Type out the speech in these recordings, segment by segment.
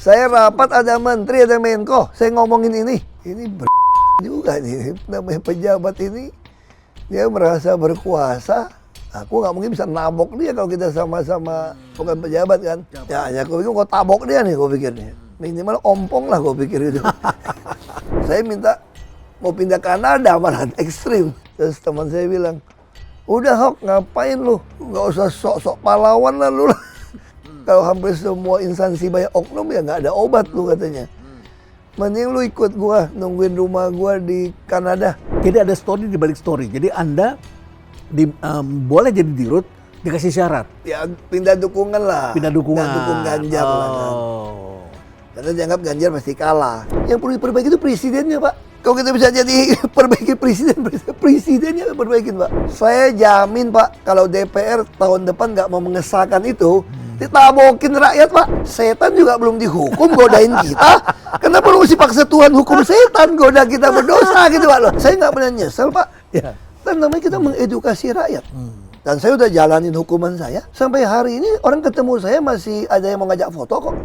Saya rapat ada menteri, ada Menko, saya ngomongin ini juga nih, namanya pejabat ini, dia merasa berkuasa. Aku nggak mungkin bisa nabok dia kalau kita sama-sama bukan pejabat kan. Ya aku pikir kok tabok dia nih, gue pikir nih. Minimal ompong lah gue pikir itu. Saya minta mau pindah Kanada malah ekstrim. Terus teman saya bilang, udah Hok, ngapain lu? Nggak usah sok-sok pahlawan lah lu lah. Kalau hampir semua instansi banyak oknum ya nggak ada obat lu katanya. Mending lu ikut gua, nungguin rumah gua di Kanada. Jadi ada story di balik story. Jadi Anda boleh jadi dirut, dikasih syarat. Ya pindah dukungan lah. Pindah dukungan. Nggak dukung Ganjar lah kan. Karena dianggap Ganjar pasti kalah. Yang perlu diperbaiki itu presidennya, Pak. Kalau kita bisa jadi perbaiki presidennya perbaikin, Pak. Saya jamin, Pak, kalau DPR tahun depan nggak mau mengesahkan itu, ditabokin rakyat, Pak. Setan juga belum dihukum, godain kita. Kenapa lu mesti paksa Tuhan hukum setan, goda kita berdosa gitu, Pak? Loh, saya nggak pernah nyesel, Pak. Ya. Dan namanya kita mengedukasi rakyat. Dan saya udah jalanin hukuman saya. Sampai hari ini orang ketemu saya masih ada yang mau ngajak foto kok.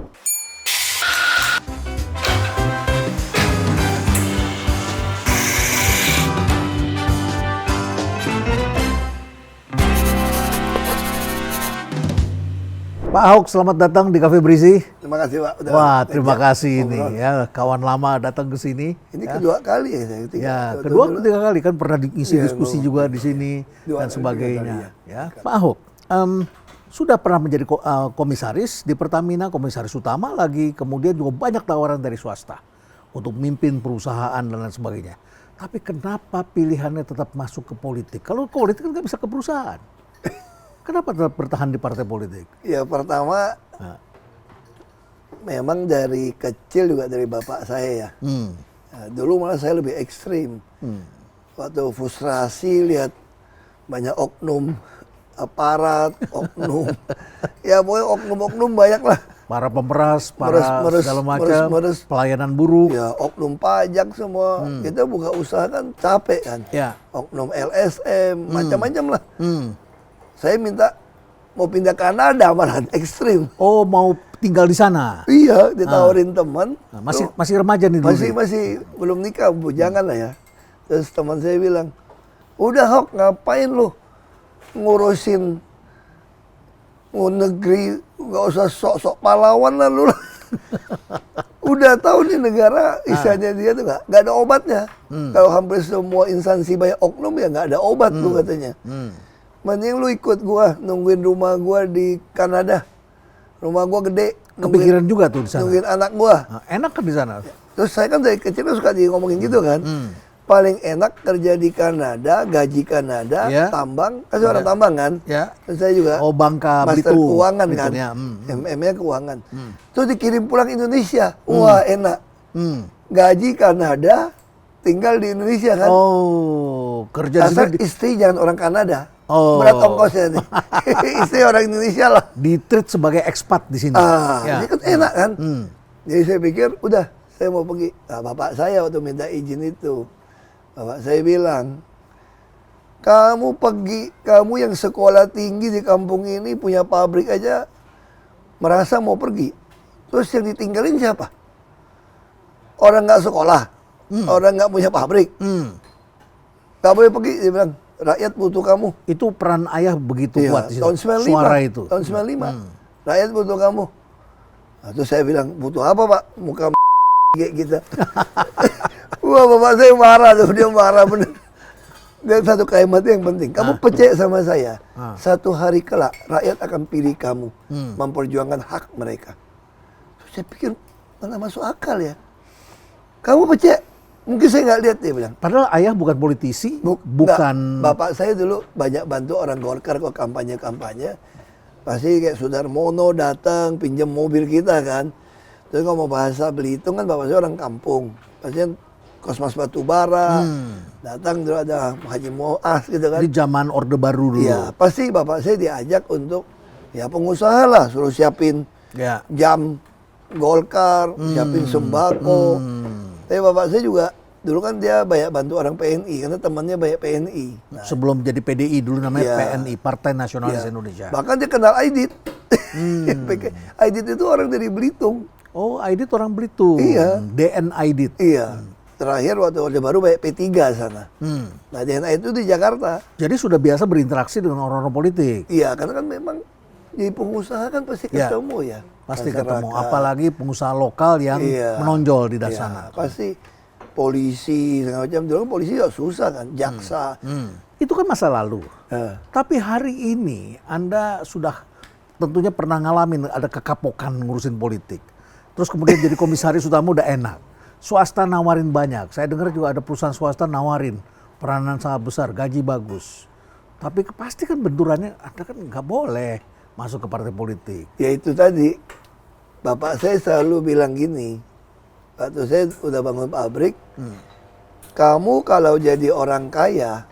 Pak Ahok, selamat datang di Cafe Berisi. Terima kasih, Pak. Wah, terima kasih ini ya, kawan lama datang ke sini. Ini ya. kedua kali ya saya. Ketiga kali kan pernah diisi diskusi juga di sini dan sebagainya. Ya, Pak Ahok, sudah pernah menjadi komisaris di Pertamina, komisaris utama lagi, kemudian juga banyak tawaran dari swasta untuk memimpin perusahaan dan lain sebagainya. Tapi kenapa pilihannya tetap masuk ke politik? Kalau politik kan nggak bisa ke perusahaan. Kenapa tetap bertahan di partai politik? Ya pertama, memang dari kecil juga dari bapak saya ya. Nah, dulu malah saya lebih ekstrim. Waktu frustrasi lihat banyak oknum aparat, oknum. Ya pokoknya oknum-oknum banyak lah. Para pemeras, Meres, segala macam, pelayanan buruk. Ya oknum pajak semua. Kita buka usaha kan capek kan. Ya. Oknum LSM, macam-macam lah. Saya minta mau pindah Kanada malah ekstrim. Oh, mau tinggal di sana? Iya, ditawarin teman. Nah, masih remaja nih dulu. Masih belum nikah, bujangan lah ya. Terus teman saya bilang, udah Hok, ngapain lu ngurusin negeri, nggak usah sok-sok pahlawan lah lu lah. Udah tahu nih negara, istilahnya dia tuh nggak ada obatnya. Kalau hampir semua instansi banyak oknum ya nggak ada obat lu katanya. Mending lu ikut gua, nungguin rumah gua di Kanada. Rumah gua gede. Kepikiran juga tuh di sana. Nungguin anak gua. Nah, enak kan di sana? Terus saya kan dari kecil suka ngomongin gitu kan. Paling enak kerja di Kanada, gaji Kanada, tambang. Kan orang tambang kan. Ya. Terus saya juga Bangka master Belitung. keuangan kan. Ya. MM-nya keuangan. Terus dikirim pulang Indonesia. Wah enak. Gaji Kanada, tinggal di Indonesia kan. Oh, kerja di asal sini. Istri jangan orang Kanada. Oh. Berat ongkosnya nih. Istri orang Indonesia lah. Di-treat sebagai expat di sini. Ini kan enak kan. Jadi saya pikir, udah saya mau pergi. Nah, bapak saya waktu minta izin itu, bapak saya bilang, kamu pergi, kamu yang sekolah tinggi di kampung ini, punya pabrik aja, merasa mau pergi. Terus yang ditinggalin siapa? Orang nggak sekolah, orang nggak punya pabrik. Nggak boleh pergi, dia bilang. Rakyat butuh kamu. Itu peran ayah begitu kuat di situ. Tahun 95. Suara itu. Tahun 95. Rakyat butuh kamu. Nah, terus saya bilang, butuh apa Pak? Muka kayak kita. Wah bapak saya marah tuh, dia marah bener. Dan satu kalimat yang penting, kamu percaya sama saya, satu hari kelak rakyat akan pilih kamu, memperjuangkan hak mereka. Terus saya pikir, mana masuk akal ya? Kamu percaya? Mungkin saya nggak lihat dia bilang. Padahal ayah bukan politisi, bukan. Bapak saya dulu banyak bantu orang Golkar kok kampanye-kampanye. Pasti kayak Sudarmono datang pinjam mobil kita kan. Terus kalau mau bahasa Belitung kan bapak saya orang kampung. Pasti Kosmas Batubara datang terus ada Haji Moas gitu kan. Di zaman Orde Baru dulu. Iya, pasti bapak saya diajak untuk ya pengusaha lah, suruh siapin jam Golkar, siapin sembako. Tapi bapak saya juga dulu kan dia banyak bantu orang PNI karena temannya banyak PNI. Nah, sebelum jadi PDI dulu namanya PNI, Partai Nasionalis Indonesia. Bahkan dia kenal Aidit. Aidit itu orang dari Belitung. Oh, Aidit orang Belitung. Iya. DN Aidit. Iya. Terakhir waktu Orde Baru banyak P3 sana. Nah DNA itu di Jakarta. Jadi sudah biasa berinteraksi dengan orang-orang politik. Iya, karena kan memang jadi pengusaha kan pasti Ya, ketemu ya. Pasti Masyarakat. ketemu. Apalagi pengusaha lokal yang Iya. menonjol di Iya, sana. pasti polisi segala macam. Dulu kan polisi juga susah kan, jaksa. Itu kan masa lalu. Nah, Tapi hari ini Anda sudah tentunya pernah ngalamin ada kekapokan ngurusin politik. Terus kemudian jadi komisaris utama udah enak. Swasta nawarin banyak. Saya dengar juga ada perusahaan swasta nawarin peranan sangat besar, gaji bagus. Tapi pasti kan benturannya Anda kan nggak boleh masuk ke partai politik. ya itu tadi, bapak saya selalu bilang gini, waktu saya udah bangun pabrik, kamu kalau jadi orang kaya,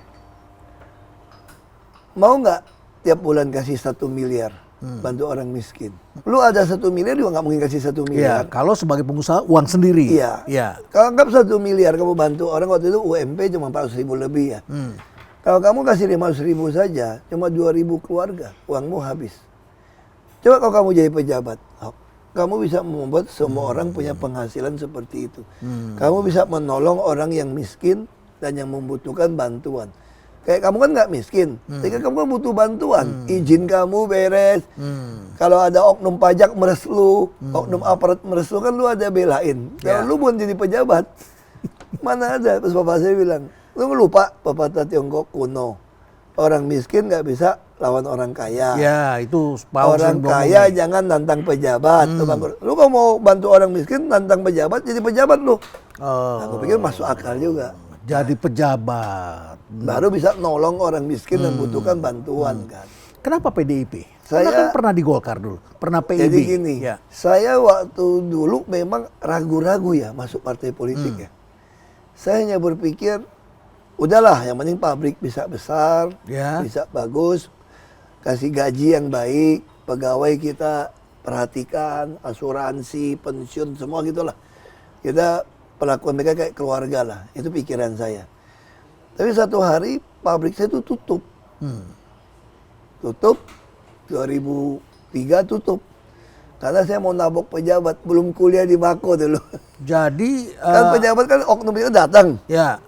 mau nggak tiap bulan kasih 1 miliar bantu orang miskin? Lu ada 1 miliar juga nggak mungkin kasih 1 Iya, miliar. kalau sebagai pengusaha uang sendiri. Iya. Iya. Kalau anggap 1 miliar kamu bantu orang, waktu itu UMP cuma 400 ribu lebih ya. Kalau kamu kasih 500 ribu saja, cuma 2.000 keluarga, uangmu habis. Coba kalau kamu jadi pejabat, kamu bisa membuat semua orang punya penghasilan seperti itu. Kamu bisa menolong orang yang miskin dan yang membutuhkan bantuan. Kayak kamu kan nggak miskin, tapi kamu kan butuh bantuan. Izin kamu beres. Kalau ada oknum pajak meres lu, oknum aparat meres lu, kan lu ada belain. Kalau lu bukan jadi pejabat, mana ada? Terus bapak saya bilang, lu lupa pepatah Tiongkok kuno. Orang miskin nggak bisa lawan orang kaya. Ya, itu Orang kaya jangan nantang pejabat. Tuh, Bang. Lu kalau mau bantu orang miskin nantang pejabat, jadi pejabat lu. Nah, aku pikir masuk akal juga. Jadi pejabat. Baru bisa nolong orang miskin yang butuhkan bantuan kan. Kenapa PDIP? Saya- Karena kan pernah di Golkar dulu, pernah PIB. Jadi gini, Ya. saya waktu dulu memang ragu-ragu ya masuk partai politik ya. Saya hanya berpikir, udahlah yang penting pabrik bisa besar, Ya. bisa bagus, kasih gaji yang baik, pegawai kita perhatikan, asuransi, pensiun, semua gitulah. Kita perlakuan mereka kayak keluarga lah, itu pikiran saya. Tapi satu hari pabrik saya itu tutup. Tutup, 2003 tutup. Karena saya mau nabok pejabat, belum kuliah di Mako dulu. Jadi Kan pejabat kan oknum itu datang, ya,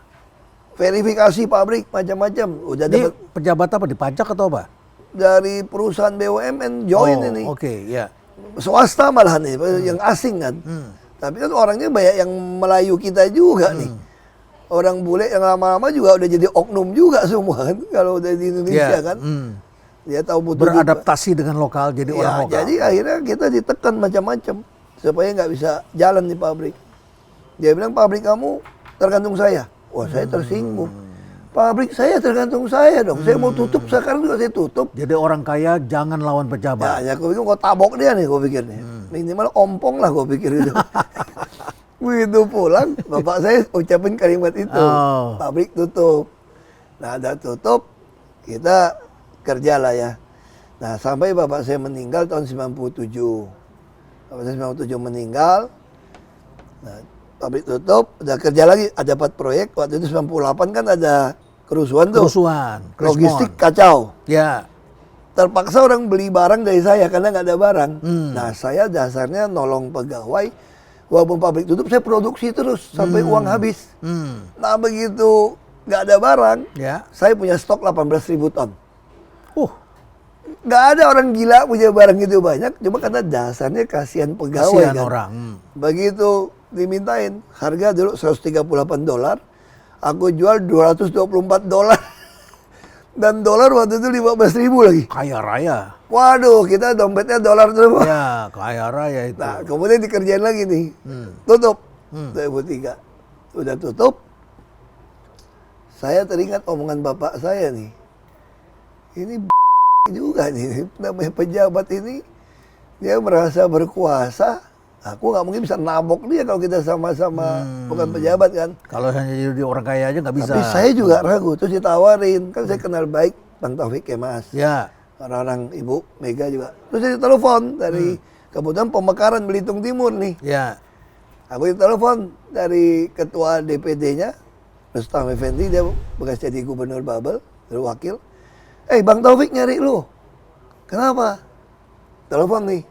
verifikasi pabrik macam-macam. Udah ini dapat pejabat apa di pajak atau apa? dari perusahaan BUMN join ini. Oke, ya. Swasta malahan nih, yang asing kan. Tapi kan orangnya banyak yang Melayu kita juga nih. Orang bule yang lama-lama juga udah jadi oknum juga semua kan. Kalau udah di Indonesia Ya, kan. Dia tahu butuh Beradaptasi dengan lokal, jadi orang ya, lokal. jadi akhirnya kita ditekan macam-macam supaya nggak bisa jalan di pabrik. Dia bilang pabrik kamu tergantung saya. Wah, saya tersinggung. Pabrik saya tergantung saya dong. Saya mau tutup sekarang juga saya tutup. Jadi orang kaya jangan lawan Ya, pejabat. ya gue pikir kok tabok dia nih, gue pikir nih. Minimal ompong lah gue pikir itu. Begitu pulang, bapak saya ucapin kalimat itu. Oh. Pabrik tutup. Nah, ada tutup, kita kerja lah ya. Nah, sampai bapak saya meninggal tahun 97. Bapak saya 97 meninggal. Nah, pabrik tutup, udah kerja lagi, ada 4 proyek. Waktu itu 98 kan ada kerusuhan tuh. Kerusuhan, Logistik Krismon. kacau. Ya. Terpaksa orang beli barang dari saya karena nggak ada barang. Nah, saya dasarnya nolong pegawai. Walaupun pabrik tutup, saya produksi terus sampai uang habis. Nah, begitu nggak ada barang, Ya. saya punya stok 18.000 ton. Nggak ada orang gila punya barang itu banyak, cuma karena dasarnya kasihan pegawai Kasihan kan. orang. Begitu dimintain, harga dulu $138, aku jual $224. Dan dolar waktu itu 15.000 lagi. Kaya raya. Waduh, kita dompetnya dolar semua. Ya, kaya raya itu. Nah, kemudian dikerjain lagi nih. Tutup. 2003. Udah tutup. Saya teringat omongan bapak saya nih. Ini juga nih, namanya pejabat ini. Dia merasa berkuasa. Aku nggak mungkin bisa nabok dia kalau kita sama-sama bukan pejabat kan. Kalau hanya jadi orang kaya aja nggak bisa. Tapi saya juga ragu. Terus ditawarin. Kan saya kenal baik Bang Taufik Kemas. Ya. Orang-orang Ibu Mega juga. Terus saya ditelepon dari kebetulan Pemekaran Belitung Timur nih. Ya. Aku ditelepon dari ketua DPD-nya, Rustam Effendi, dia bekas jadi gubernur Babel, dari wakil. Bang Taufik nyari lu. Kenapa? Telepon nih.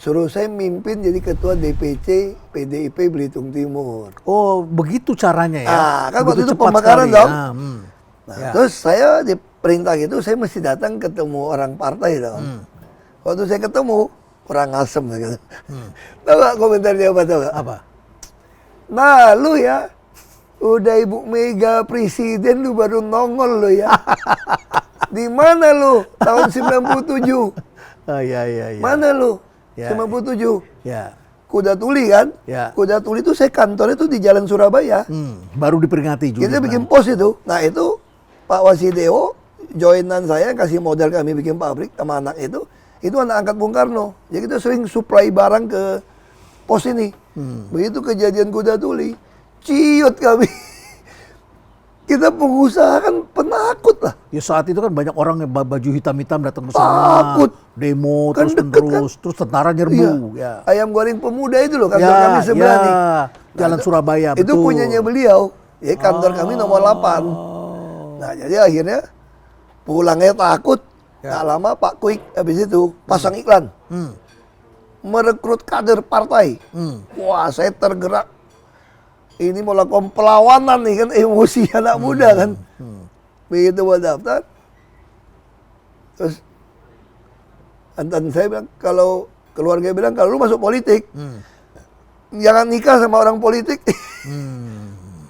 suruh saya mimpin jadi ketua DPC PDIP Belitung Timur. Oh, begitu caranya ya. Kan waktu Begitu itu cepat pemekaran sekali. dong. Ya, Nah, terus saya diperintah gitu, saya mesti datang ketemu orang partai dong. Waktu saya ketemu, orang asem gitu. Tahu gak komentar dia apa, tahu gak? Apa? Nah, lu ya, udah Ibu Mega presiden, lu baru nongol lu ya. Di mana lu tahun 97? Ya. Mana lu? Ya. 97. Ya. Kuda Tuli kan? Ya. Kuda Tuli itu saya kantornya tuh di Jalan Surabaya. Baru diperingati juga. Kita bikin pos itu. Nah itu Pak Wasideo, joinan saya kasih modal kami bikin pabrik sama anak itu anak angkat Bung Karno. Jadi kita sering supply barang ke pos ini. Begitu kejadian Kuda Tuli, ciut kami. Kita pengusaha kan penakut lah. Ya saat itu kan banyak orang yang baju hitam-hitam datang ke sana. Takut. Demo Kan terus-menerus. Terus tentara nyerbu. Iya. Ya. Ayam goreng pemuda itu loh, kantor kami sebelah nih. Jalan Surabaya, Itu betul. punyanya beliau. Ya kantor kami nomor 8. Nah jadi akhirnya pulangnya takut. Nggak lama Pak Kuik habis itu pasang iklan. Merekrut kader partai. Wah saya tergerak. Ini mau lakukan perlawanan nih kan, emosi anak muda kan. Begitu mau daftar. Terus antan saya bilang, kalau keluarga bilang, kalau lu masuk politik, jangan nikah sama orang politik.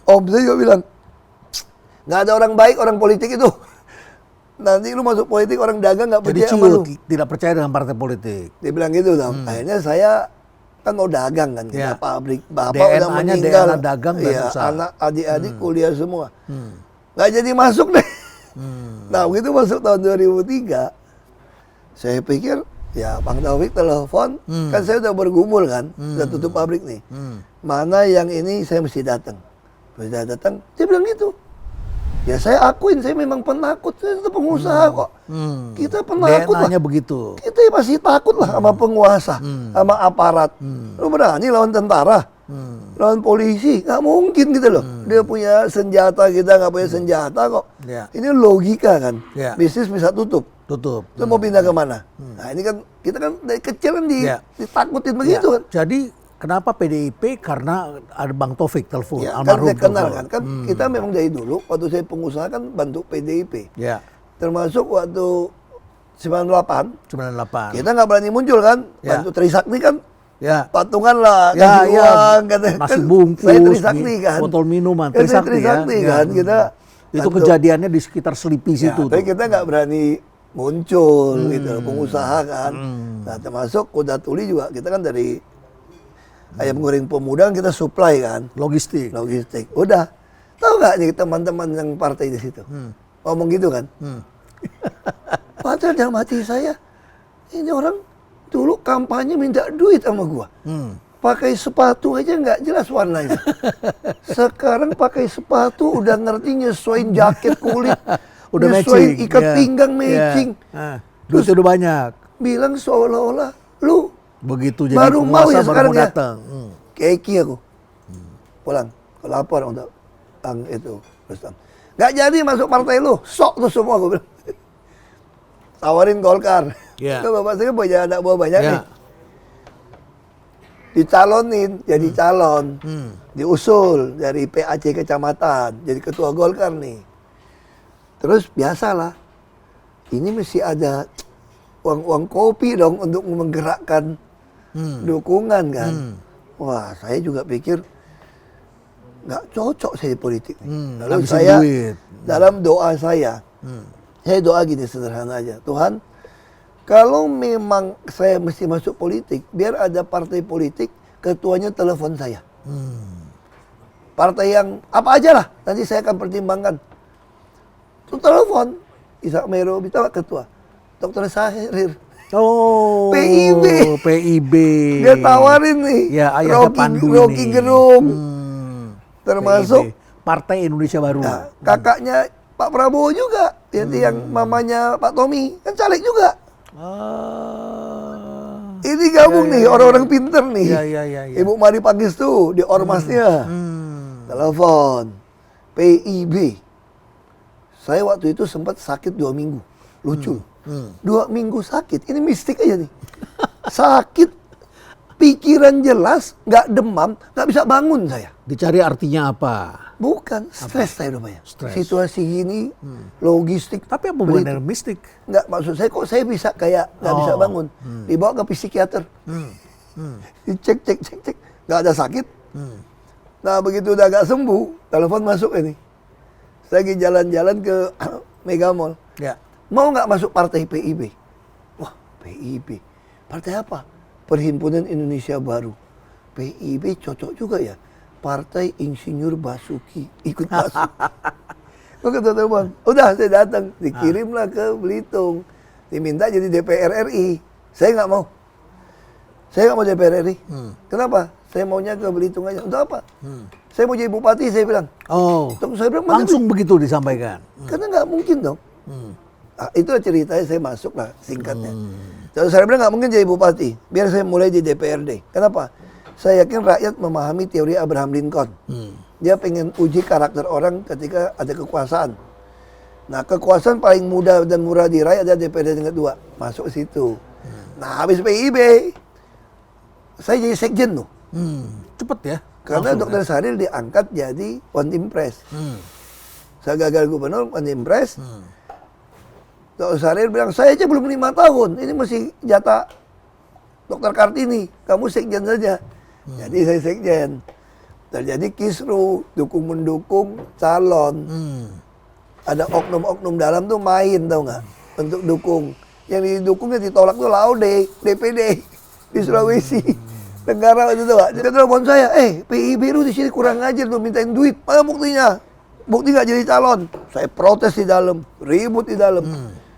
Om saya juga bilang, nggak ada orang baik orang politik itu. Nanti lu masuk politik orang dagang nggak Jadi percaya sama lu. tidak percaya dengan partai politik. Dia bilang gitu dong. Akhirnya saya kan mau dagang kan, kita Ya. pabrik. Bapak DNA-nya udah meninggal. DNA dagang dan Iya, usaha. anak adik-adik kuliah semua. Nggak jadi masuk deh. Nah begitu masuk tahun 2003, saya pikir ya Bang Taufik telepon, kan saya udah bergumul kan, udah tutup pabrik nih. Mana yang ini saya mesti datang. Sudah datang, dia bilang gitu. Ya saya akuin, saya memang penakut, saya itu pengusaha kok. Kita penakut lah. DNA-nya begitu. Kita masih takut lah sama penguasa, sama aparat. Lu berani lawan tentara, lawan polisi, nggak mungkin gitu loh. Dia punya senjata, kita nggak punya senjata kok. Ya. Ini logika kan. Ya. Bisnis bisa tutup. Tutup. Lu mau pindah kemana? Nah ini kan kita kan dari kecil kan Ya. ditakutin begitu kan. Jadi kenapa PDIP? Karena ada Bang Taufik telepon, Ya, kan almarhum saya kenal telepon. kan. Kita memang dari dulu waktu saya pengusaha kan bantu PDIP. Ya, Termasuk waktu 98 98. kita nggak berani muncul kan. Ya. Bantu Trisakti kan Ya, patungan lah, Ya, kasih ya. uang, katanya. Nasi Kan bungkus, saya Trisakti kan. botol minuman, Kan saya Trisakti ya. Trisakti Ya. kan, kita itu bantu. kejadiannya di sekitar Selipi Ya, situ. tapi tuh. kita nggak berani muncul gitu loh, pengusaha kan. Nah termasuk Kuda Tuli juga, kita kan dari ayam goreng pemuda kan kita supply kan, Logistik. logistik. Udah, tahu nggak nih teman-teman yang partai di situ, ngomong gitu kan. Padahal dalam hati saya, ini orang dulu kampanye minta duit sama gua. Pakai sepatu aja nggak jelas warnanya. Sekarang pakai sepatu udah ngerti nyesuaiin jaket kulit, Udah nyesuaiin matching. ikat Ya. pinggang Ya. matching. Duitnya udah banyak. Bilang seolah-olah lu Begitu jadi baru mau penguasa ya baru sekarang mau ya. datang. Keki aku. Pulang, lapor untuk Bang itu, Rustam. Nggak jadi masuk partai lu, sok tuh semua gue bilang. Tawarin Golkar. Ya. Kan bapak saya punya anak buah banyak Ya. nih. Dicalonin, jadi calon. Diusul dari PAC kecamatan, jadi ketua Golkar nih. Terus biasalah, ini mesti ada uang kopi dong untuk menggerakkan dukungan kan. Wah, saya juga pikir nggak cocok saya di politik. Lalu ngabisin saya duit. dalam doa saya doa gini sederhana aja. Tuhan, kalau memang saya mesti masuk politik, biar ada partai politik, ketuanya telepon saya. Partai yang apa aja lah, nanti saya akan pertimbangkan. Tuh telepon, Ishak Mero, kita ketua. Dr. Sahrir. Oh, PIB. PIB. Dia tawarin nih. Ya, ayahnya Pandu Rocky ini. Gerung. Termasuk PIB. Partai Indonesia Baru. nah, kakaknya Pak Prabowo juga. Jadi yang mamanya Pak Tommy. Kan caleg juga. Ini gabung nih, orang-orang pinter nih. Ya. Ibu Mari Pangestu di ormasnya. Telepon. PIB. Saya waktu itu sempat sakit 2 minggu. Lucu. 2 minggu sakit. Ini mistik aja nih. Sakit pikiran jelas, nggak demam, nggak bisa bangun saya. Dicari artinya apa? Bukan, stres saya udah banyak. Stres. Situasi gini, logistik. Tapi apa hubungannya dengan mistik? Nggak, maksud saya kok saya bisa kayak nggak bisa bangun. Dibawa ke psikiater. Dicek, cek. Nggak ada sakit. Nah begitu udah agak sembuh, telepon masuk ini. Saya lagi jalan-jalan ke Mega Mall. Ya. Mau nggak masuk partai PIB? Wah, PIB. Partai apa? Perhimpunan Indonesia Baru. PIB cocok juga ya. Partai Insinyur Basuki. Ikut masuk. Kok kata telepon? Udah saya datang. Dikirimlah ke Belitung. Diminta jadi DPR RI. Saya nggak mau. Saya nggak mau DPR RI. Kenapa? Saya maunya ke Belitung aja. Untuk apa? Saya mau jadi bupati, saya bilang. Oh, Terus saya bilang, "Mana langsung begitu disampaikan. karena nggak mungkin dong." Nah, itu ceritanya saya masuk lah singkatnya. Terus saya bilang nggak mungkin jadi bupati. Biar saya mulai di DPRD. Kenapa? Saya yakin rakyat memahami teori Abraham Lincoln. Dia pengen uji karakter orang ketika ada kekuasaan. Nah kekuasaan paling mudah dan murah diraih ada DPRD tingkat 2. Masuk ke situ. Nah habis PIB, saya jadi sekjen tuh. Cepet ya. Karena Langsung, Dr. Saril diangkat jadi One Team Press. Saya gagal gubernur, One Team Press. Dr. Saril bilang, saya aja belum 5 tahun. Ini masih jatah Dr. Kartini. Kamu sekjen saja. Jadi saya sekjen. Terjadi kisru, dukung-mendukung calon. Ada oknum-oknum dalam tuh main, tau nggak? Untuk dukung. Yang didukungnya ditolak tuh Laude, DPD di Sulawesi. Tenggara itu tuh, dia telepon saya, PIB lu di sini kurang ajar tuh mintain duit. Mana buktinya? Bukti nggak jadi calon. Saya protes di dalam, ribut di dalam.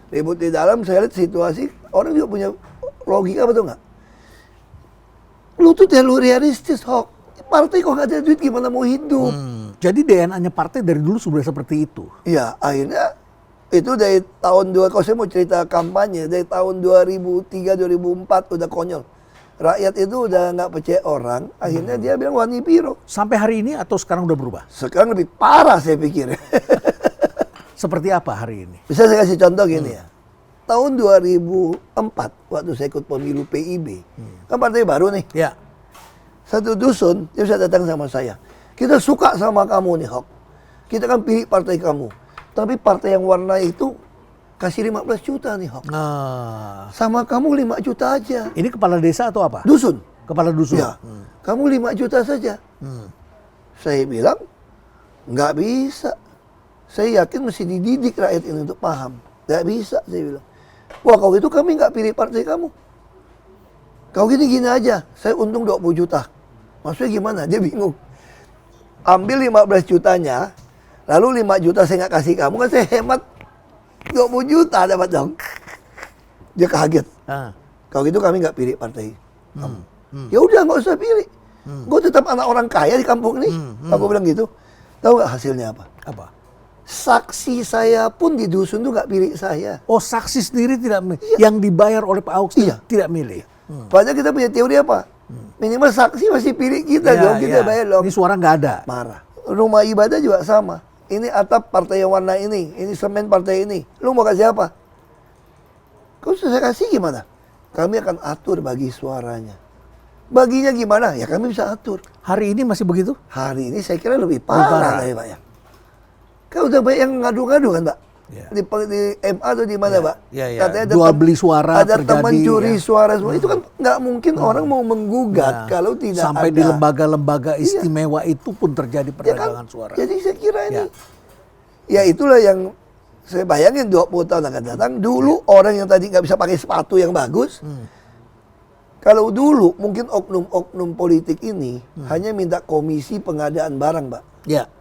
Ribut di dalam, saya lihat situasi, orang juga punya logika betul nggak? Lu tuh terlalu realistis, Hok. Partai kok nggak ada duit gimana mau hidup? Jadi DNA-nya partai dari dulu sudah seperti itu. Iya, akhirnya itu dari tahun kalau saya mau cerita kampanye, dari tahun 2003-2004 udah konyol. Rakyat itu udah nggak percaya orang, akhirnya dia bilang Wani Piro. Sampai hari ini atau sekarang udah berubah? Sekarang lebih parah saya pikir. Seperti apa hari ini? Bisa saya kasih contoh gini ya. Tahun 2004, waktu saya ikut pemilu PIB, kan partai baru nih. Ya. Satu dusun, dia bisa datang sama saya. Kita suka sama kamu nih, Hok. Kita kan pilih partai kamu. Tapi partai yang warna itu kasih 15 juta nih, Hok. Nah, Sama kamu 5 juta aja. ini kepala desa atau apa? Dusun. Kepala dusun. Ya. Kamu 5 juta saja. Saya bilang, nggak bisa. Saya yakin mesti dididik rakyat ini untuk paham. Nggak bisa, saya bilang. Wah, kalau gitu kami nggak pilih partai kamu. Kau gini-gini aja, saya untung 20 juta. Maksudnya gimana? Dia bingung. Ambil 15 jutanya, lalu 5 juta saya nggak kasih kamu, kan saya hemat 20 juta dapat dong. Dia kaget. Kalau gitu kami nggak pilih partai kamu. Ya udah nggak usah pilih. Gue tetap anak orang kaya di kampung ini. Aku bilang gitu. Tahu nggak hasilnya apa? Apa? Saksi saya pun di dusun tuh nggak pilih saya. Oh, saksi sendiri tidak milih. Yang dibayar oleh Pak Ahok tidak milih. Padahal kita punya teori apa? Minimal saksi masih pilih kita dong, kita bayar dong. Ini suara nggak ada. Marah. Rumah ibadah juga sama. Ini atap partai yang warna ini semen partai ini. Lu mau kasih apa? Kau saya kasih gimana? Kami akan atur bagi suaranya. Baginya gimana? Ya kami bisa atur. Hari ini masih begitu? Hari ini saya kira lebih parah dari Pak ya. Kan udah banyak yang ngadu-ngadu kan Pak? Ya. Di MA atau di mana Pak? Ya. Katanya ada Jual beli suara ada terjadi. teman curi Ya. suara semua. Itu kan nggak mungkin orang mau menggugat kalau tidak sampai ada. di lembaga-lembaga istimewa itu pun terjadi perdagangan suara. Jadi saya kira ini. Ya itulah yang saya bayangin 20 tahun akan datang. Dulu orang yang tadi nggak bisa pakai sepatu yang bagus. Kalau dulu mungkin oknum-oknum politik ini hanya minta komisi pengadaan barang, Pak. Ya.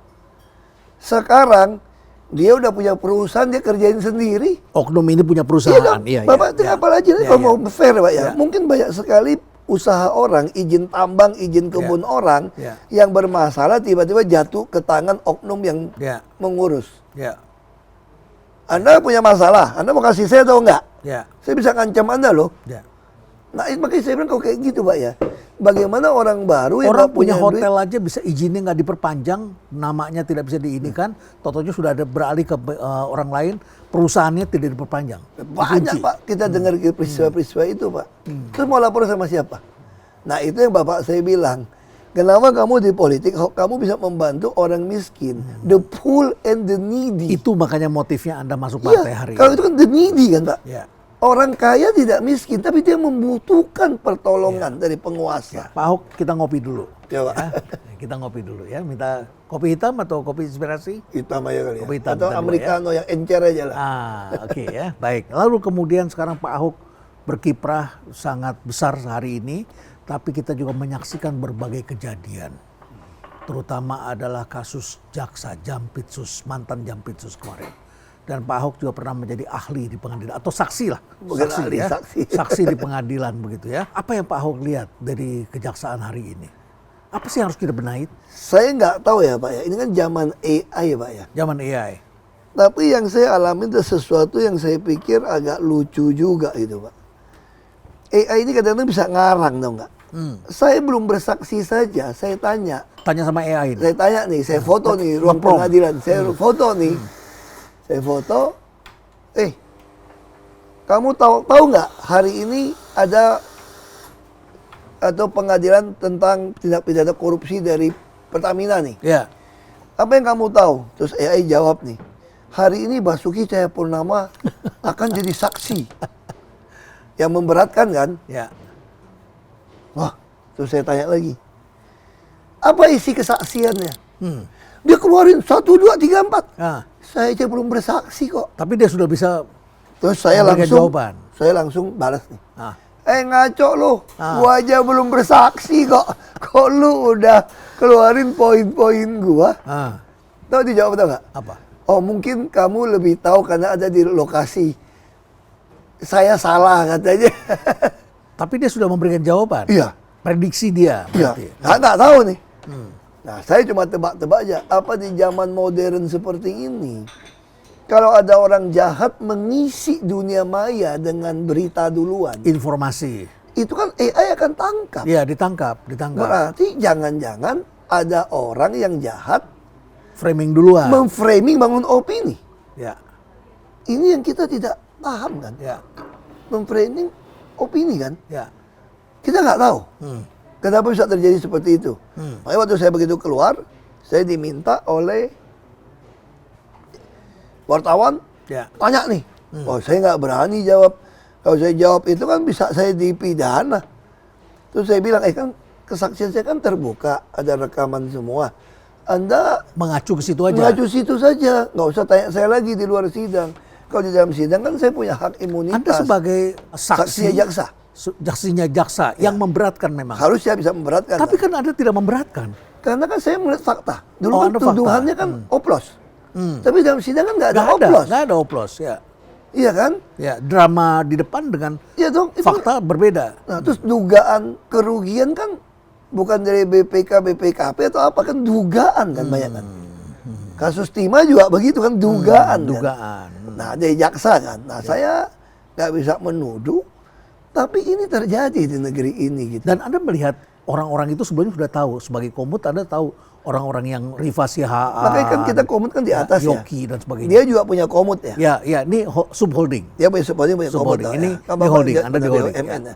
Sekarang dia udah punya perusahaan, dia kerjain sendiri. Oknum ini punya perusahaan. Iya dong. Iya, Bapak tinggal apa aja kalau mau fair, Pak ya. Ya. Mungkin banyak sekali usaha orang, izin tambang, izin kebun orang yang bermasalah tiba-tiba jatuh ke tangan oknum yang mengurus. Ya. Anda punya masalah, Anda mau kasih saya atau enggak? Ya. Saya bisa ngancam Anda loh. Ya. Nah, makanya saya bilang kalau kayak gitu, Pak ya. Bagaimana orang baru yang Orang nggak punya punya hotel duit, aja bisa izinnya nggak diperpanjang, namanya tidak bisa diinikan, totonya sudah ada beralih ke orang lain, perusahaannya tidak diperpanjang. banyak Dikunci. Pak. Kita dengar peristiwa-peristiwa itu, Pak. Terus mau lapor sama siapa? Nah itu yang bapak saya bilang. Kenapa kamu di politik, kamu bisa membantu orang miskin, the poor and the needy. Itu makanya motifnya Anda masuk partai hari Kalau ini. itu kan the needy kan Pak. Ya. Orang kaya tidak miskin, tapi dia membutuhkan pertolongan dari penguasa. Pak Ahok, kita ngopi dulu. Ya, Pak. Ya. Kita ngopi dulu ya. Minta kopi hitam atau kopi inspirasi? Hitam aja kali ya. Kopi hitam Atau kita dulu, americano yang encer aja lah. Oke ya, baik. Lalu kemudian sekarang Pak Ahok berkiprah sangat besar hari ini, tapi kita juga menyaksikan berbagai kejadian. Terutama adalah kasus jaksa Jampitsus, mantan Jampitsus kemarin. Dan Pak Ahok juga pernah menjadi ahli di pengadilan atau saksi lah, Bukan saksi ahli, ya, saksi. saksi di pengadilan begitu ya. Apa yang Pak Ahok lihat dari kejaksaan hari ini? Apa sih yang harus kita benahi? Saya nggak tahu ya Pak ya, ini kan zaman AI ya Pak ya. Zaman AI. Tapi yang saya alami itu sesuatu yang saya pikir agak lucu juga gitu Pak. AI ini kadang-kadang bisa ngarang tau nggak? Saya belum bersaksi saja, saya tanya. Tanya sama AI ini. Saya tanya nih, saya foto nih ruang Ngeprompt. pengadilan, saya foto nih. Saya foto, kamu tahu nggak hari ini ada atau pengadilan tentang tindak pidana korupsi dari Pertamina nih. Ya. Apa yang kamu tahu? Terus AI jawab nih, hari ini Basuki Cahayapurnama akan jadi saksi. Yang memberatkan kan? Ya. Wah, terus saya tanya lagi, apa isi kesaksiannya? Dia keluarin 1, 2, 3, 4. Ah. Saya aja belum bersaksi kok. Tapi dia sudah bisa. Terus saya Memberikan langsung, jawaban. saya langsung balas nih. Ah. Ngaco lo, Ah. gua aja belum bersaksi kok. Kok lu udah keluarin poin-poin gua? Ah. Tahu dijawab tau nggak? Apa? Oh mungkin kamu lebih tahu karena ada di lokasi. Saya salah katanya. Tapi dia sudah memberikan jawaban. Iya. Prediksi dia. Iya, Berarti. nggak tahu nih. Nah, saya cuma tebak-tebak aja. Apa di zaman modern seperti ini, kalau ada orang jahat mengisi dunia maya dengan berita duluan, Informasi. itu kan AI akan tangkap. Iya, ditangkap. Berarti jangan-jangan ada orang yang jahat Framing duluan. memframing bangun opini. Ya. Ini yang kita tidak paham kan? Ya. Memframing opini kan? Ya. Kita nggak tahu. Kenapa bisa terjadi seperti itu? Makanya waktu saya begitu keluar, saya diminta oleh wartawan, Ya. tanya nih. Oh saya nggak berani jawab. Kalau saya jawab itu kan bisa saya dipidana. Terus saya bilang, kan kesaksian saya kan terbuka, ada rekaman semua. Anda Mengacu ke situ aja. mengacu situ saja, nggak usah tanya saya lagi di luar sidang. Kalau di dalam sidang kan saya punya hak imunitas. Anda sebagai Saksinya jaksa. Saksinya jaksa yang memberatkan memang. Harusnya bisa memberatkan. Tapi kan Anda tidak memberatkan. Karena kan saya melihat fakta. Dulu Oh, kan Anda fakta. tuduhannya kan oplos. Tapi dalam sidang kan nggak ada Nggak ada, oplos. nggak ada oplos. Ya. Iya kan? Ya, drama di depan dengan Iya dong. Itu fakta berbeda. Nah, terus dugaan kerugian kan bukan dari BPK, BPKP atau apa kan dugaan kan banyak kan. Kasus Timah juga begitu kan dugaan. Kan? Dugaan. Nah, dari jaksa kan. Nah, saya nggak bisa menuduh, tapi ini terjadi di negeri ini gitu. Dan Anda melihat orang-orang itu sebelumnya sudah tahu sebagai komut, Anda tahu orang-orang yang Rifa Sihaan, Makanya kan kita komut kan di atas ya. Yoki dan sebagainya. Dia juga punya komut ya. Ya, ya, ini subholding. Dia punya punya komut. Subholding. lah, Ini ya. Kan di Bapak holding, dia Anda di punya holding, BUMN ya. ya.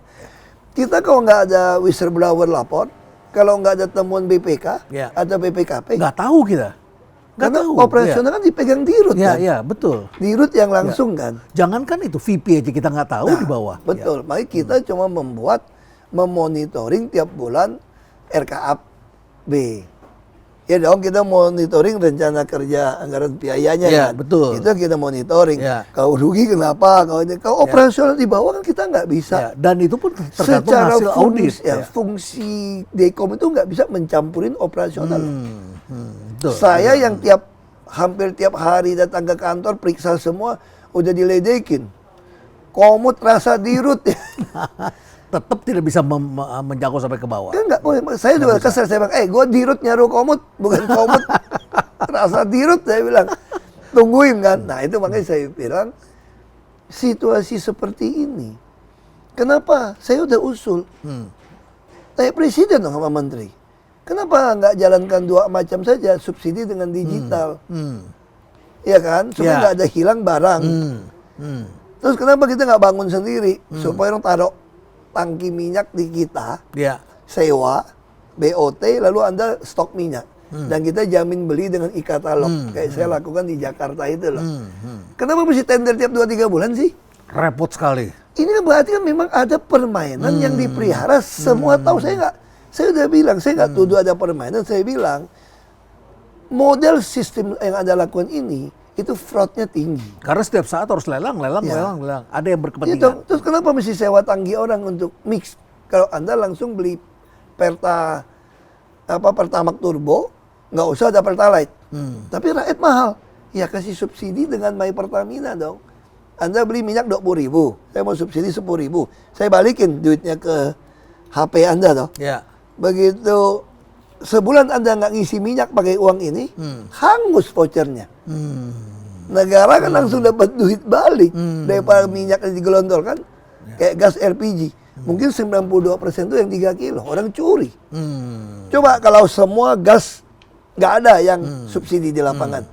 Kita kalau nggak ada whistleblower lapor, kalau nggak ada temuan BPK, Ya. ada BPKP, Nggak tahu kita. Nggak karena tahu. operasional kan dipegang dirut Ya, kan. ya, betul. Dirut yang langsung kan. Jangankan itu VP aja kita nggak tahu Nah, di bawah. Betul. Makanya kita cuma memonitoring tiap bulan RKAP. Ya dong, kita monitoring rencana kerja anggaran biayanya Ya, kan. betul. Itu kita monitoring. Ya. Kalau rugi kenapa? Kalau operasional di bawah kan kita nggak bisa. Ya, dan itu pun tergantung Secara hasil audit. fungsi Dekom itu nggak bisa mencampurin operasional. Betul. Saya yang hampir tiap hari datang ke kantor periksa semua udah diledekin. Komut rasa dirut. Tetap tidak bisa menjangkau sampai ke bawah. Kan nggak boleh. Saya juga kesel, saya bilang, gue dirut nyaru komut, bukan komut rasa dirut, saya bilang. Tungguin kan. Nah itu makanya saya bilang, situasi seperti ini, kenapa? Saya udah usul. Tanya presiden dong sama menteri. Kenapa nggak jalankan dua macam saja, subsidi dengan digital? Iya kan? Supaya Ya. nggak ada hilang barang. Terus kenapa kita nggak bangun sendiri? Supaya orang taruh tangki minyak di kita, Ya. sewa, BOT, lalu Anda stok minyak. Dan kita jamin beli dengan e-katalog. Kayak saya lakukan di Jakarta itu loh. Kenapa mesti tender tiap 2-3 bulan sih? Repot sekali. Ini kan berarti kan memang ada permainan yang dipelihara. Semua tahu. Saya udah bilang, saya nggak tuduh ada permainan. Saya bilang, model sistem yang Anda lakukan ini, itu fraudnya tinggi. Karena setiap saat harus lelang. Ada yang Gitu. berkepentingan. Terus kenapa mesti sewa tangki orang untuk mix? Kalau Anda langsung beli Pertamax Turbo, nggak usah ada Pertalite. Tapi rakyat mahal. Ya kasih subsidi dengan My Pertamina dong. Anda beli minyak 20.000, saya mau subsidi 10.000. Saya balikin duitnya ke HP Anda dong. Ya. Begitu sebulan Anda nggak ngisi minyak pakai uang ini, hangus vouchernya. Negara kan langsung dapat duit balik daripada minyak yang digelontorkan. Kayak gas LPG. Mungkin 92% itu yang 3 kilo. Orang curi. Coba kalau semua gas nggak ada yang subsidi di lapangan.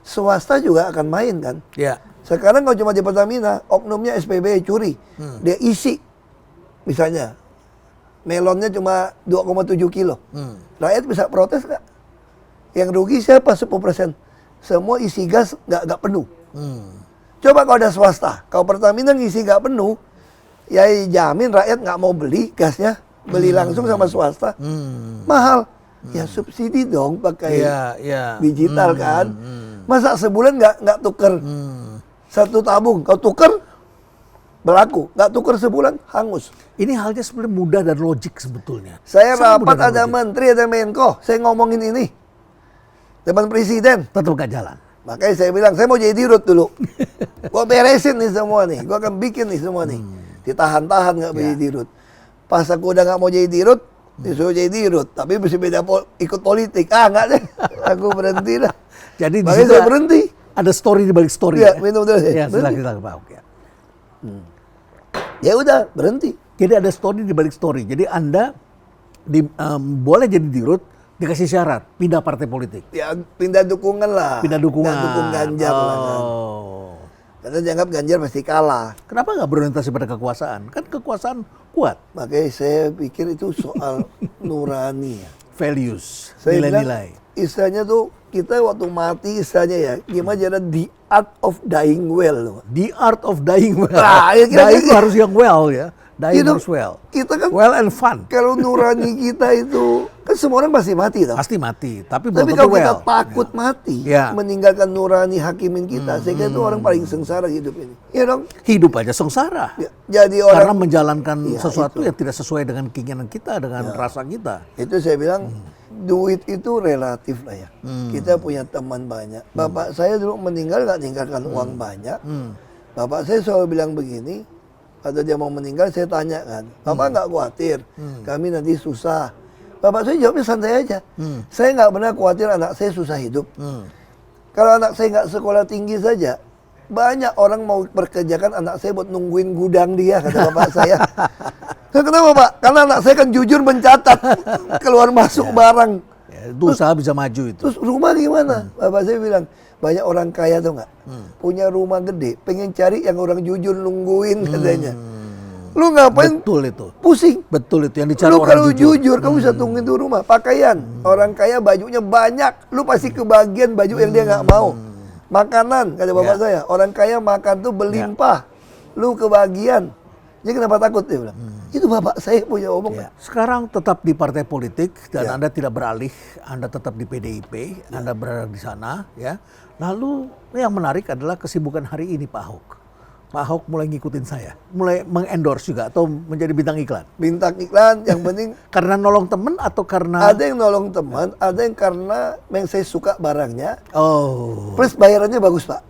Swasta juga akan main kan. Ya. Sekarang kalau cuma di Pertamina, oknumnya SPB curi. Dia isi. Misalnya, melonnya cuma 2,7 kilo. Rakyat bisa protes nggak? Yang rugi siapa? 10%. Semua isi gas nggak penuh. Coba kalau ada swasta, kalau Pertamina ngisi nggak penuh, ya jamin rakyat nggak mau beli gasnya, beli langsung sama swasta, mahal. Ya subsidi dong pakai digital kan. Masa sebulan nggak tuker satu tabung, kau tuker berlaku, nggak tuker sebulan hangus. Ini halnya sebenarnya mudah dan logik sebetulnya. Saya Sangat mudah rapat dan ada logik. menteri, ada Menko, saya ngomongin ini depan presiden. Tetap gak jalan. Makanya saya bilang, saya mau jadi dirut dulu. Gua beresin nih semua nih, gua akan bikin nih semua nih. Ditahan-tahan nggak jadi dirut. Pas aku udah nggak mau jadi dirut, disuruh jadi dirut. Tapi mesti beda ikut politik. Nggak deh, aku berhenti dah. Jadi di Makanya situ saya berhenti. ada story di balik story. Ya, minum dulu. Ya, Berhenti. silakan Pak Ahok ya. Ya udah, berhenti. Jadi ada story di balik story. Jadi Anda boleh jadi dirut, dikasih syarat pindah partai politik. Ya pindah dukungan lah. Pindah dukungan. Nggak dukung Ganjar lah kan. Karena dianggap Ganjar pasti kalah. Kenapa nggak berorientasi pada kekuasaan? Kan kekuasaan kuat. Makanya saya pikir itu soal nurani ya. Values, Saya bilang, nilai-nilai. istilahnya tuh kita waktu mati istilahnya ya, gimana cara the art of dying well loh. The art of dying well. Nah, ya kira-kira dying gitu. harus yang well ya. Dying Gitu. harus well. Kita kan Well and fun. kalau nurani kita itu kan semua orang pasti mati toh. Pasti mati, tapi belum Tapi tentu kalau kita well. takut mati, Ya. meninggalkan nurani hakimin kita, saya kira itu orang paling sengsara hidup ini. Iya dong. Hidup aja sengsara. Ya, jadi Karena orang menjalankan Iya, sesuatu itu. yang tidak sesuai dengan keinginan kita, dengan rasa kita. itu saya bilang duit itu relatif lah ya. Kita punya teman banyak. Bapak saya dulu meninggal nggak ninggalkan uang banyak. Bapak saya selalu bilang begini, atau dia mau meninggal saya tanya kan, Bapak nggak khawatir kami nanti susah? Bapak saya jawabnya santai aja. Saya nggak pernah khawatir anak saya susah hidup. Kalau anak saya nggak sekolah tinggi saja, banyak orang mau pekerjakan anak saya buat nungguin gudang dia, kata bapak saya. Kenapa Pak? Karena anak saya kan jujur mencatat keluar masuk barang. Ya, itu usaha bisa maju itu. Terus rumah gimana? Bapak saya bilang, banyak orang kaya tuh nggak? Punya rumah gede, pengen cari yang orang jujur nungguin katanya. Lu ngapain Betul itu. pusing? Betul itu yang dicari Lu orang kalau jujur. jujur, kamu bisa tungguin tuh rumah. Pakaian, orang kaya bajunya banyak. Lu pasti kebagian baju yang dia nggak mau. Makanan, kata bapak saya. Orang kaya makan tuh berlimpah. Lu kebagian. Jadi kenapa takut dia bilang? Itu bapak saya punya omong. Ya. Sekarang tetap di partai politik dan Anda tidak beralih, Anda tetap di PDIP, Anda berada di sana, ya. Lalu yang menarik adalah kesibukan hari ini Pak Ahok. Pak Ahok mulai ngikutin saya, mulai mengendorse juga atau menjadi bintang iklan. Bintang iklan, yang penting Karena nolong temen atau karena ada yang nolong teman, ada yang karena yang saya suka barangnya, oh plus bayarannya bagus Pak.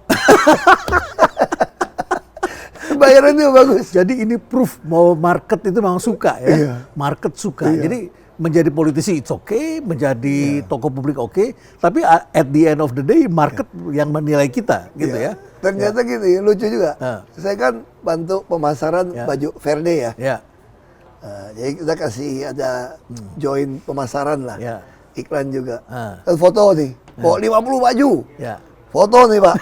Bayarannya bagus. jadi ini proof bahwa market itu memang suka ya. Iya. Market suka. Jadi menjadi politisi it's okay, menjadi tokoh publik oke, tapi at the end of the day market yang menilai kita gitu ya. Ternyata gini, lucu juga. Ah. Saya kan bantu pemasaran baju Verde ya. Ya. Jadi kita kasih ada join pemasaran lah. Ya. Iklan juga. Ah. Foto nih. Kok 50 baju. Ya. Foto nih Pak.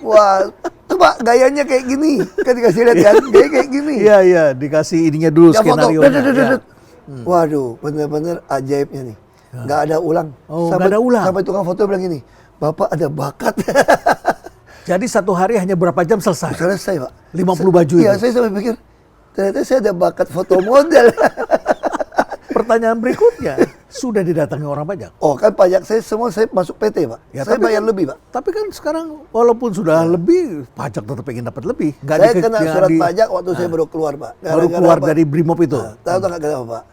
Wah, tuh Pak gayanya kayak gini. Kan dikasih lihat kan, gaya kayak gini. Iya, iya, dikasih ininya dulu Ya foto, skenario.det. Waduh, bener-bener ajaibnya nih. Nggak ada ulang. Oh, nggak ada ulang. Sampai tukang foto bilang gini, Bapak ada bakat. Jadi satu hari hanya berapa jam selesai? Selesai, Pak. 50 baju Iya, itu. saya sampai pikir, ternyata saya ada bakat foto model. Pertanyaan berikutnya, sudah didatangi orang pajak? Oh, kan pajak saya semua saya masuk PT, Pak. Ya, saya tapi bayar kan- lebih, Pak. Tapi kan sekarang walaupun sudah lebih, pajak tetap ingin dapat lebih. Nggak Saya di- kena nggak surat di- pajak waktu saya baru keluar, Pak. baru Gara-gara keluar apa? dari Brimob itu. Tahu nggak kenapa, Pak?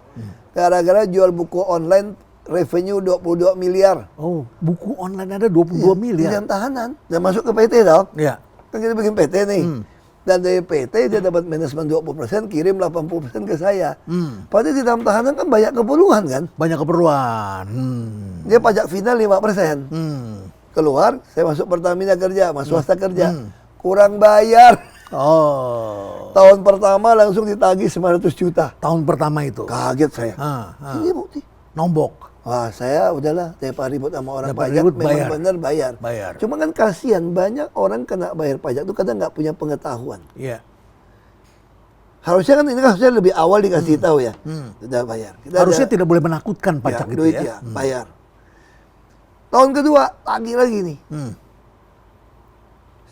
Gara-gara jual buku online revenue 22 miliar. Oh, buku online ada 22 miliar. Jam tahanan. Dan masuk ke PT, dong. Ya. Kan kita bikin PT nih. Dan dari PT dia dapat manajemen 20%, kirim 80% ke saya. Padahal di dalam tahanan kan banyak keperluan kan. Banyak keperluan. Dia pajak final 5%. Hmm. Keluar, saya masuk Pertamina kerja, masuk swasta kerja. Kurang bayar. Oh, Tahun pertama langsung ditagih 900 juta. tahun pertama itu. Kaget saya. Ini bukti. Nombok. Wah, saya udahlah daripada ribut sama orang Daripada pajak, ribut, memang bayar. benar bayar. Bayar. Cuma kan kasihan, banyak orang kena bayar pajak itu kadang nggak punya pengetahuan. Iya. Harusnya kan ini kan harusnya lebih awal dikasih tahu ya. Sudah bayar. Kita Harusnya ada- tidak boleh menakutkan pajak ya, itu duit ya. ya, bayar. Tahun kedua, lagi nih. Hmm.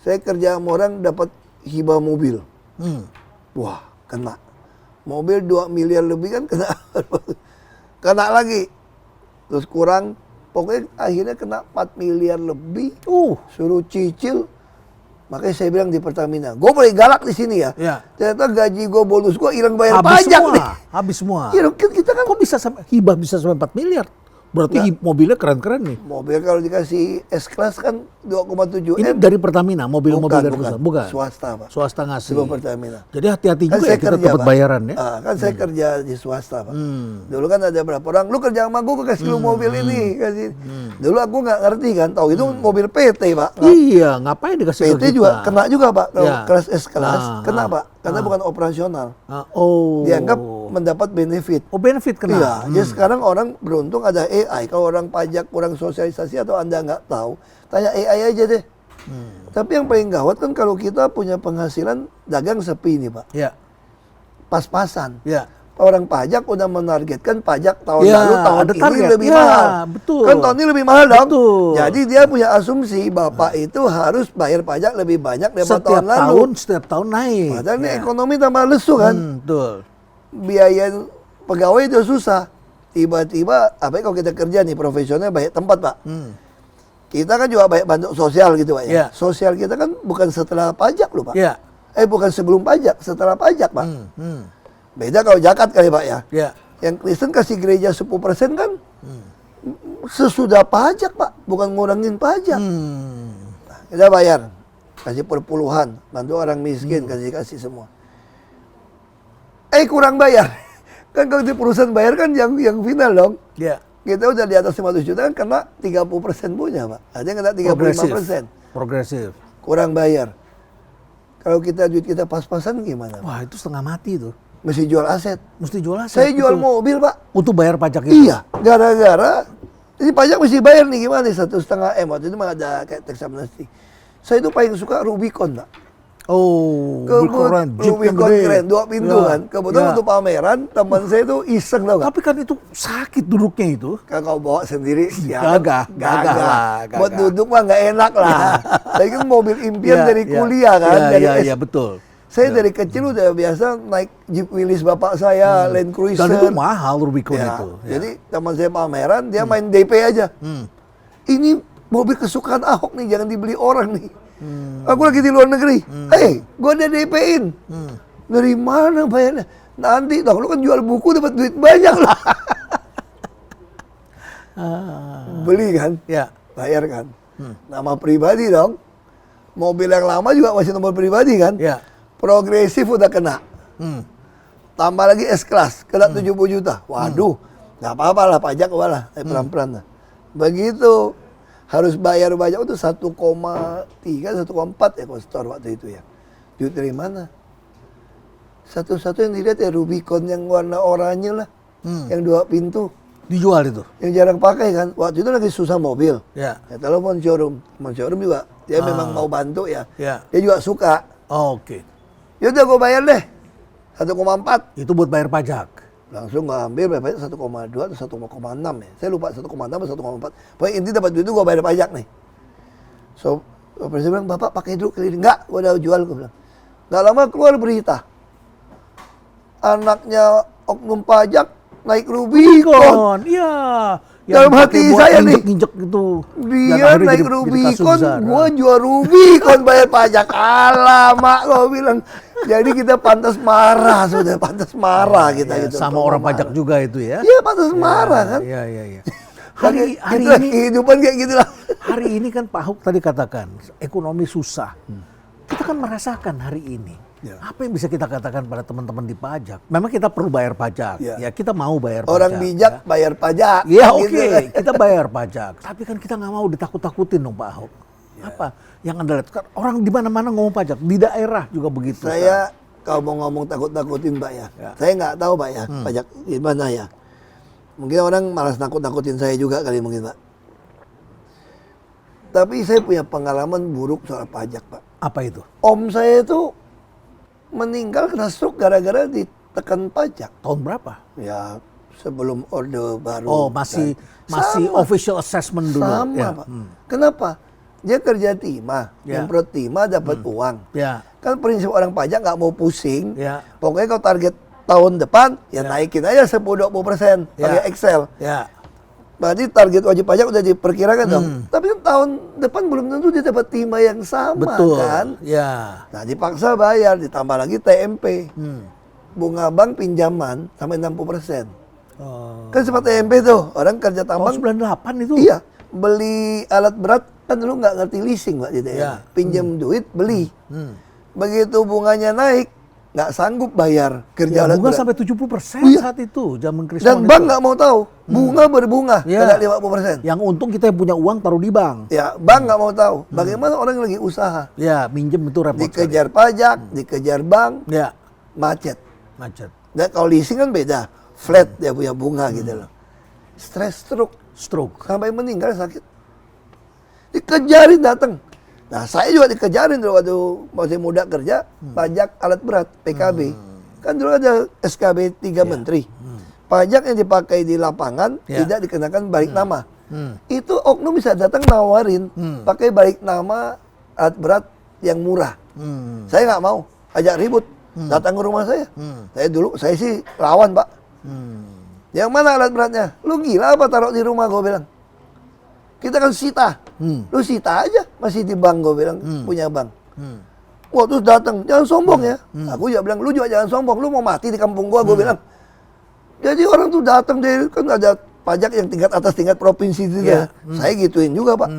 Saya kerja sama orang dapat hibah mobil. Hmm. Wah, kena. Mobil 2 miliar lebih kan kena. Kena lagi. Terus kurang, pokoknya akhirnya kena 4 miliar lebih. Suruh cicil. Makanya saya bilang di Pertamina, gue boleh galak di sini ya. Ya. Ternyata gaji gue, bonus gue hilang bayar Habis pajak semua. nih. Habis semua. Ya, kita kan Kok bisa sampai hibah bisa sampai 4 miliar? Berarti mobilnya keren-keren nih. mobil kalau dikasih S-Class kan 2,7 Ini M. dari Pertamina, mobil-mobil dari perusahaan. Bukan. Swasta, Pak. Swasta ngasih. Sebelum Pertamina. Jadi hati-hati Kan juga saya ya kita kerja, dapat Pak. bayaran ya. Kan saya kerja di swasta, Pak. Dulu kan ada berapa orang, lu kerja sama gue kasih lu mobil ini. Kasih. Dulu aku nggak ngerti kan, tahu itu mobil PT, Pak. Iya, ngapain dikasih ke PT kita? juga kena juga, Pak. Kalau Ya. kelas S-Class, Ah, kena, Pak. Karena bukan operasional. Oh. Dianggap mendapat benefit. Oh, benefit kena. Iya, jadi sekarang orang beruntung ada AI. Kalau orang pajak kurang sosialisasi atau Anda nggak tahu, tanya AI aja deh. Tapi yang paling gawat kan kalau kita punya penghasilan dagang sepi nih, Pak. Ya. Pas-pasan. Ya. Orang pajak udah menargetkan pajak tahun Ya, lalu, tahun ada ini target. lebih Ya, mahal. betul. Kan tahun ini lebih mahal dong. Betul. Jadi dia punya asumsi Bapak itu harus bayar pajak lebih banyak daripada Setiap tahun lalu. setiap tahun naik. Padahal ini ekonomi tambah lesu kan. Betul. Biaya pegawai itu susah. Tiba-tiba, apa kalau kita kerja nih profesional banyak tempat, Pak. Kita kan juga banyak bantu sosial gitu, Pak. Ya. Sosial kita kan bukan setelah pajak loh, Pak. Ya. Bukan sebelum pajak, setelah pajak, Pak. Hmm. Beda kalau zakat kali, Pak ya. Ya. Yang Kristen kasih gereja 10% kan sesudah pajak, Pak. Bukan ngurangin pajak. Nah, kita bayar. Kasih perpuluhan. Bantu orang miskin, kasih semua. Kurang bayar. Kan kalau di perusahaan bayar kan yang final dong. Ya. Kita udah di atas 500 juta kan kena 30% punya, Pak. Ada yang kena 35%. Progresif. Kurang bayar. Kalau kita duit kita pas-pasan gimana, Pak? Wah, itu setengah mati tuh. Mesti jual aset. Mesti jual aset. Saya jual Betul. mobil, Pak. Untuk bayar pajak itu. Iya, gara-gara ini pajak mesti bayar nih gimana nih 1,5 M. Waktu itu mah ada kayak tax amnesty. Saya itu paling suka Rubicon, Pak. Oh, keren. Jeep yang Rubicon gede. keren, 2 pintu Ya, kan. Kebetulan ya. untuk pameran, teman saya itu iseng tau gak? Tapi kan itu sakit duduknya itu. Kan kau bawa sendiri, Gagah lah, gagah. Buat duduk mah nggak enak lah. Tapi kan mobil impian dari kuliah kan. dari Iya, betul. Saya dari kecil udah biasa naik Jeep Willys bapak saya, Land Cruiser. Dan itu mahal Rubicon Ya, itu. Ya. jadi teman saya pameran, dia main DP aja. Ini mobil kesukaan Ahok nih, jangan dibeli orang nih. Aku lagi di luar negeri. Gue udah DP-in. Dari mana bayarnya? Nanti, lu kan jual buku dapat duit banyak loh. Beli kan? Ya. Bayar kan? Nama pribadi dong. Mobil yang lama juga masih nomor pribadi kan? Ya. Progresif udah kena. Tambah lagi S-Class, kena 70 juta. Waduh, nggak apa-apa lah, pajak lah, pelan-pelan lah. Begitu, harus bayar banyak itu 1,3, 1,4 ya kostor waktu itu ya. Duit dari mana? Satu-satu yang dilihat ya Rubicon yang warna oranye lah, yang 2 pintu. Dijual itu. Yang jarang pakai kan, waktu itu lagi susah mobil. Ya. Telepon showroom juga, dia memang mau bantu ya. Ya. Dia juga suka. Oke. Yaudah gue bayar deh, 1,4. Itu buat bayar pajak. Langsung ngambil berapa 1,2 atau 1,6 ya. Saya lupa 1,6 atau 1,4. Pokoknya inti dapat duit itu gue bayar pajak nih. So, presiden bilang, Bapak pakai dulu keliling. Enggak, gue udah jual, gue bilang. Nggak lama keluar berita. Anaknya oknum pajak naik Rubicon. Iya. Dalam hati saya nih, injek gitu. dia naik Rubicon, gue jual Rubicon bayar pajak. Alamak, gue bilang. Jadi kita pantas marah, sudah pantas marah kita ya, gitu. sama orang pajak juga itu ya. Iya, pantas marah kan. Iya. Hari ini kehidupan kayak gitu lah. Hari ini kan Pak Ahok tadi katakan ekonomi susah. Kita kan merasakan hari ini. Ya. Apa yang bisa kita katakan pada teman-teman di pajak? Memang kita perlu bayar pajak. Ya. Ya, kita mau bayar Orang pajak. bijak ya. bayar pajak. Ya gitu oke, kan. kita bayar pajak. Tapi kan kita nggak mau ditakut-takutin dong Pak Ahok. Apa yang Anda lihat? Orang di mana-mana ngomong pajak, di daerah juga begitu. Saya kalau mau ngomong takut-takutin Pak ya. Saya nggak tahu Pak ya, pajak gimana ya. Mungkin orang malas nakut-nakutin saya juga kali mungkin Pak. Tapi saya punya pengalaman buruk soal pajak Pak. Apa itu? Om saya itu meninggal kena stroke gara-gara ditekan pajak. Tahun berapa? Ya sebelum orde baru. Oh masih Sama. official assessment dulu. Sama ya. Pak. Kenapa? Dia kerja timah, Ya. nyemprot timah dapat uang. Ya. Kan prinsip orang pajak nggak mau pusing. Ya. Pokoknya kalau target tahun depan ya naikin aja 10-20% pakai Ya. Excel. Ya. Berarti target wajib pajak udah diperkirakan dong. Tapi kan tahun depan belum tentu dia dapat timah yang sama Betul. kan. Ya. Nah dipaksa bayar, ditambah lagi TMP. Bunga bank pinjaman sampai 60%. Oh. Kan sempat TMP tuh, orang kerja tambang. 98 itu. Iya, beli alat berat kan dulu nggak ngerti leasing Pak di daerah. Ya. Pinjam duit, beli. Begitu bunganya naik, nggak sanggup bayar kerja Ya, alat bunga berat. sampai 70% Iya. saat itu, zaman Krismon Dan itu. bank nggak mau tahu, bunga berbunga, Ya. kena 50%. Yang untung kita yang punya uang taruh di bank. Ya, bank nggak mau tahu. Bagaimana orang yang lagi usaha? Ya, minjem itu repot sekali. Dikejar pajak, dikejar bank, Ya, macet. macet. Dan kalau leasing kan beda, flat dia punya bunga gitu loh. Stres Stroke. sampai meninggal sakit. Dikejarin datang. Nah saya juga dikejarin dulu waktu masih muda kerja, pajak alat berat, PKB. Kan dulu ada SKB 3 menteri. Pajak yang dipakai di lapangan Ya. tidak dikenakan balik nama. Itu oknum bisa datang nawarin, pakai balik nama alat berat yang murah. Saya nggak mau, ajak ribut. Datang ke rumah saya. Saya sih lawan Pak. Yang mana alat beratnya? Lu gila apa taruh di rumah, gue bilang. Kita kan sita. Lu sita aja, masih di bank, gue bilang, punya bank. Wah terus datang, jangan sombong ya. Aku juga bilang, lu juga jangan sombong, lu mau mati di kampung gua, gue bilang. Jadi orang tuh datang, dari kan ada pajak yang tingkat atas tingkat provinsi itu ya. Saya gituin juga Pak.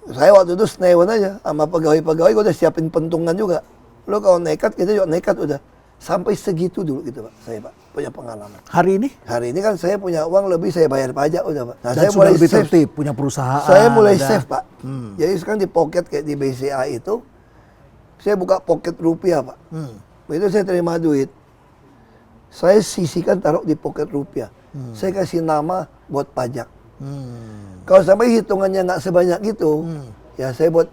Saya waktu itu senewan aja, sama pegawai-pegawai gue udah siapin pentungan juga. Lu kalau nekat, kita juga nekat udah. Sampai segitu dulu gitu Pak, saya Pak, punya pengalaman. Hari ini? Hari ini kan saya punya uang lebih, saya bayar pajak udah Pak. Nah, Dan saya sudah mulai lebih save. tertib, punya perusahaan. Saya mulai ada- save Pak. Jadi sekarang di pocket kayak di BCA itu, saya buka pocket rupiah Pak. Begitu saya terima duit, saya sisihkan taruh di pocket rupiah. Saya kasih nama buat pajak. Kalau sampai hitungannya nggak sebanyak gitu, ya saya buat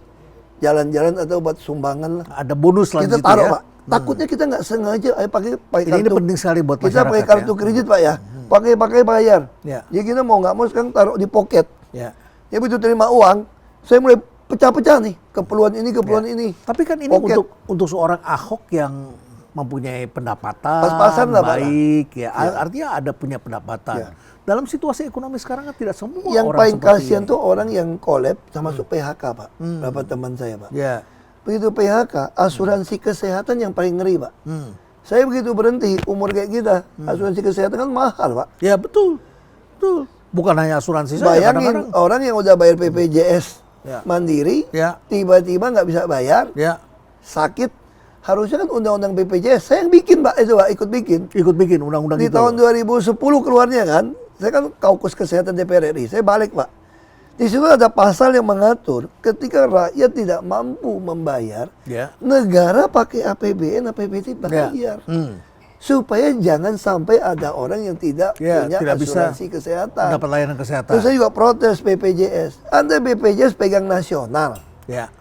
jalan-jalan atau buat sumbangan lah. Ada bonus lah Kita gitu taruh ya. Pak. Takutnya kita nggak sengaja pakai Ini penting sekali buat kita masyarakat. pakai kartu ya. kredit Pak ya. Pakai bayar. Ya. Jadi kita mau nggak mau sekarang taruh di pocket. Ya. Ya begitu terima uang, saya mulai pecah-pecah nih. Keperluan ini. Tapi kan ini Pocket. untuk seorang Ahok yang mempunyai pendapatan Pas-pasan lah, Pak. baik ya. Artinya ada punya pendapatan. Ya. Dalam situasi ekonomi sekarang kan tidak semua Yang orang paling seperti kasihan ini. tuh orang yang collab termasuk PHK Pak. Berapa teman saya Pak. Ya. Begitu PHK, asuransi kesehatan yang paling ngeri Pak. Saya begitu berhenti, umur kayak kita, asuransi kesehatan kan mahal Pak. Ya betul. Betul. Bukan hanya asuransi saja Bayangin kadang-kadang. orang yang udah bayar BPJS Ya. mandiri, Ya. tiba-tiba nggak bisa bayar, Ya. sakit. Harusnya kan undang-undang BPJS, saya yang bikin Pak, itu Pak, ikut bikin. Ikut bikin undang-undang Di itu. tahun 2010 keluarnya kan, saya kan kaukus kesehatan DPR RI, saya balik Pak. Di situ ada pasal yang mengatur ketika rakyat tidak mampu membayar, Ya. negara pakai APBN, APBD bayar. Supaya jangan sampai ada orang yang tidak Ya, punya tidak bisa asuransi kesehatan. dapat layanan kesehatan. Terus saya juga protes BPJS. Anda BPJS pegang nasional. Ya.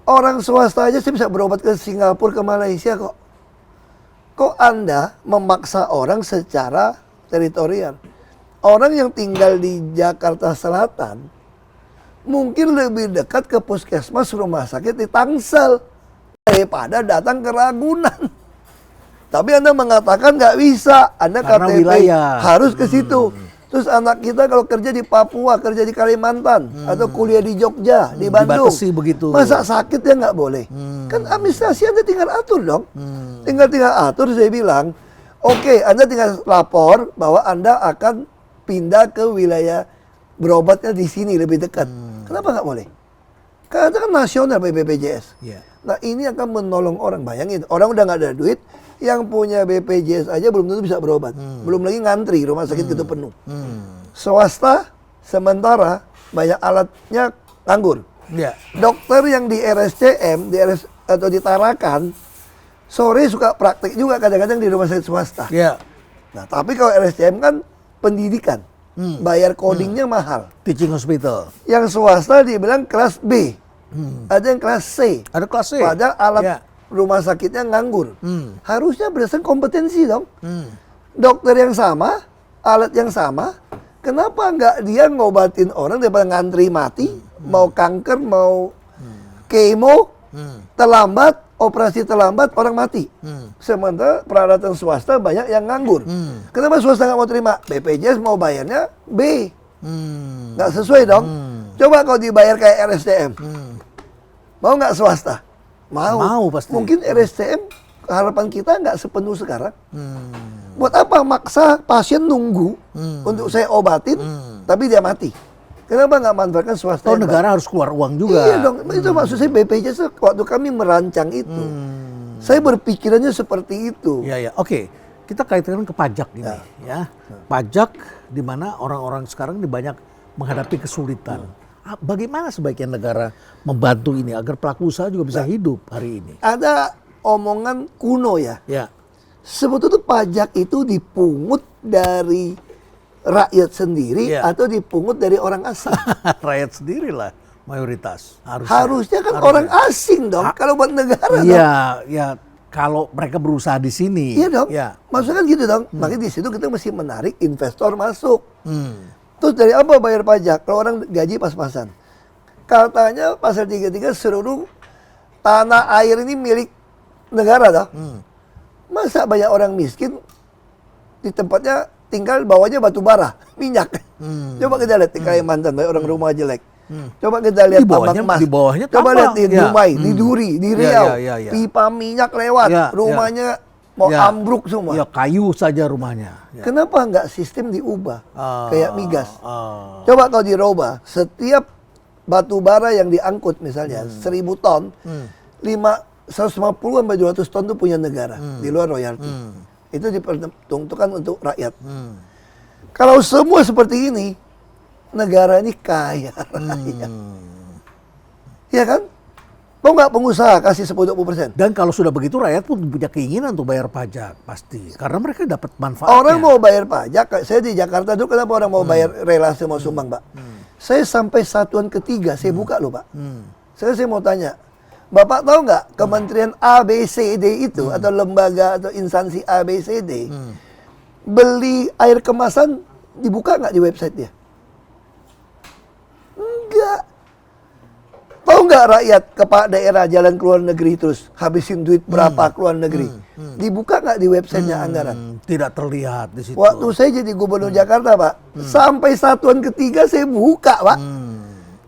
Orang swasta aja saya bisa berobat ke Singapura, ke Malaysia kok. kok Anda memaksa orang secara teritorial? Orang yang tinggal di Jakarta Selatan mungkin lebih dekat ke puskesmas rumah sakit di Tangsel daripada datang ke Ragunan. Tapi Anda mengatakan nggak bisa, Anda Karena KTP wilayah. harus ke situ. Terus anak kita kalau kerja di Papua, kerja di Kalimantan, atau kuliah di Jogja, di Bandung, dibatasi begitu. masa sakit ya nggak boleh? Kan administrasi Anda tinggal atur dong. Tinggal atur, saya bilang, oke, Anda tinggal lapor bahwa Anda akan pindah ke wilayah berobatnya di sini lebih dekat. Kenapa nggak boleh? Karena itu kan nasional BPJS. Iya. Nah ini akan menolong orang. Bayangin, orang udah nggak ada duit, yang punya BPJS aja belum tentu bisa berobat. Belum lagi ngantri, rumah sakit itu penuh. Swasta, sementara banyak alatnya nganggur. Iya. Dokter yang di RSCM, atau di Tarakan, sore suka praktek juga kadang-kadang di rumah sakit swasta. Iya. Nah tapi kalau RSCM kan pendidikan, bayar codingnya mahal. Teaching hospital. Yang swasta dia bilang kelas B, ada yang kelas C. Ada kelas C. Padahal alat Ya. rumah sakitnya nganggur. Hmm. Harusnya berdasarkan kompetensi dong. Dokter yang sama, alat yang sama, kenapa nggak dia ngobatin orang daripada ngantri mati, mau kanker, mau kemo, terlambat, operasi terlambat, orang mati. Sementara peralatan swasta banyak yang nganggur. Kenapa swasta nggak mau terima? BPJS mau bayarnya B. Nggak sesuai dong. Coba kalau dibayar kayak RSCM. Mau nggak swasta? Mau. Mau pasti. Mungkin RSCM harapan kita nggak sepenuh sekarang. Buat apa maksa pasien nunggu untuk saya obatin, tapi dia mati? Kenapa nggak manfaatkan swasta? Atau yang negara harus keluar uang juga. Iya dong, itu maksud saya BPJS waktu kami merancang itu, saya berpikirannya seperti itu. Iya, ya. Oke. Kita kaitkan ke pajak ini, ya. Pajak di mana orang-orang sekarang ini banyak menghadapi kesulitan. Bagaimana sebaiknya negara membantu ini agar pelaku usaha juga bisa hidup hari ini? Ada omongan kuno ya, Ya. sebetulnya pajak itu dipungut dari rakyat sendiri Iya. atau dipungut dari orang asing. Rakyat sendirilah mayoritas. Harusnya kan orang asing dong, kalau buat negara dong. Iya, ya. Kalau mereka berusaha di sini. Iya dong. Ya. Maksudnya kan gitu dong. Makanya di situ kita mesti menarik investor masuk. Terus dari apa bayar pajak? Kalau orang gaji pas-pasan. Katanya pasal 33 seluruh tanah air ini milik negara dah. Masa banyak orang miskin di tempatnya tinggal bawahnya batu bara, minyak. Coba kita lihat di Kalimantan, banyak orang rumah jelek. Coba kita lihat tambang emas. Di bawahnya Coba tambang. lihat di Ya. Dumai, di Duri, di Riau. Ya. Pipa minyak lewat, Ya, rumahnya mau Ya. ambruk semua. Ya, kayu saja rumahnya. Ya. Kenapa nggak sistem diubah kayak migas? Ah. Coba kalau dirubah, setiap batu bara yang diangkut misalnya 1000 ton, 150 sampai 200 ton itu punya negara di luar royalti. Itu diperuntukkan untuk rakyat. Kalau semua seperti ini, negara ini kaya raya. Ya kan? Mau nggak pengusaha kasih 10-20%? Dan kalau sudah begitu rakyat pun punya keinginan untuk bayar pajak pasti karena mereka dapat manfaatnya. Orang mau bayar pajak, kayak saya di Jakarta dulu kenapa orang mau bayar relasi mau sumbang, Pak? Saya sampai satuan ketiga, saya buka loh, Pak. Saya mau tanya, Bapak tahu nggak Kementerian ABCD itu atau lembaga atau instansi ABCD beli air kemasan dibuka nggak di website dia? Enggak. Tahu nggak rakyat kepala daerah jalan ke luar negeri terus habisin duit berapa ke luar negeri? Dibuka nggak di websitenya anggaran? Tidak terlihat di situ. Waktu saya jadi gubernur Jakarta, Pak, sampai satuan ketiga saya buka, Pak.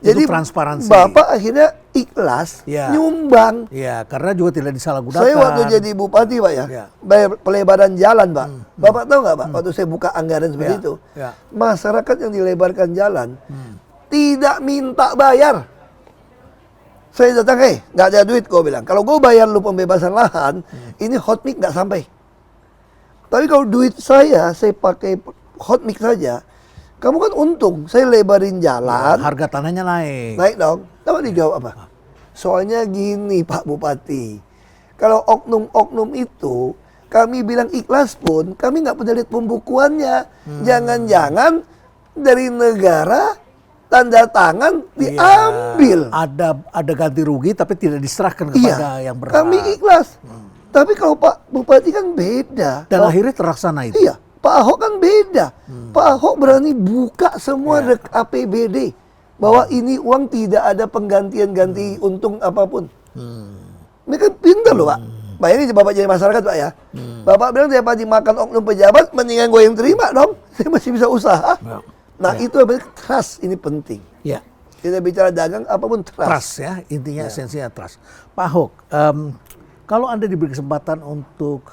Jadi Itu transparansi. Bapak akhirnya ikhlas Ya. nyumbang. Ya, karena juga tidak disalahgunakan. Saya waktu jadi bupati, Pak ya, Ya. bayar pelebaran jalan, Pak. Bapak tahu nggak, Pak, waktu saya buka anggaran seperti Ya. itu, Ya. masyarakat yang dilebarkan jalan tidak minta bayar. Saya datang, nggak ada duit, gue bilang. Kalau gue bayar lu pembebasan lahan, ini hot mic nggak sampai. Tapi kalau duit saya pakai hot mic saja, kamu kan untung. Saya lebarin jalan, Harga tanahnya naik. naik dong. Tahu dijawab apa? Soalnya gini Pak Bupati, kalau oknum-oknum itu, kami bilang ikhlas pun, kami nggak pernah lihat pembukuannya. Jangan-jangan dari negara, tanda tangan diambil. Ada ganti rugi tapi tidak diserahkan kepada yang berhak. Kami ikhlas. Tapi kalau Pak Bupati kan beda. Dan akhirnya terlaksana itu. Iya, Pak Ahok kan beda. Pak Ahok berani buka semua APBD. Bahwa ini uang tidak ada penggantian-ganti untung apapun. Mereka pintar loh Pak. Bayangin Bapak jadi masyarakat Pak ya. Bapak bilang daripada dimakan oknum pejabat, mendingan gue yang terima dong. Saya masih bisa usaha. Nah itu trust, ini penting. Ya. Kita bicara dagang, apapun trust. Trust ya, intinya esensinya trust. Pak Ahok, kalau Anda diberi kesempatan untuk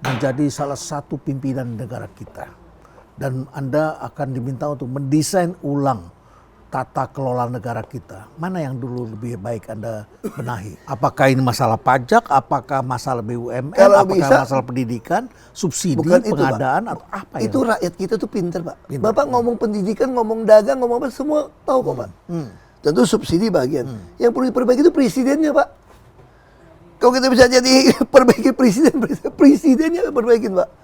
menjadi salah satu pimpinan negara kita, dan Anda akan diminta untuk mendesain ulang tata kelola negara kita, mana yang dulu lebih baik Anda benahi? Apakah ini masalah pajak, apakah masalah BUMN, Kalau apakah bisa, masalah pendidikan, subsidi, bukan itu, pengadaan, Pak. atau apa Itu ya? rakyat kita tuh pinter Pak. Pinter. Bapak ngomong pendidikan, ngomong dagang, ngomong apa, semua tahu kok Pak. Tentu subsidi bagian. Yang perlu diperbaiki itu presidennya Pak. Kalau kita bisa jadi perbaiki presidennya perbaikin Pak.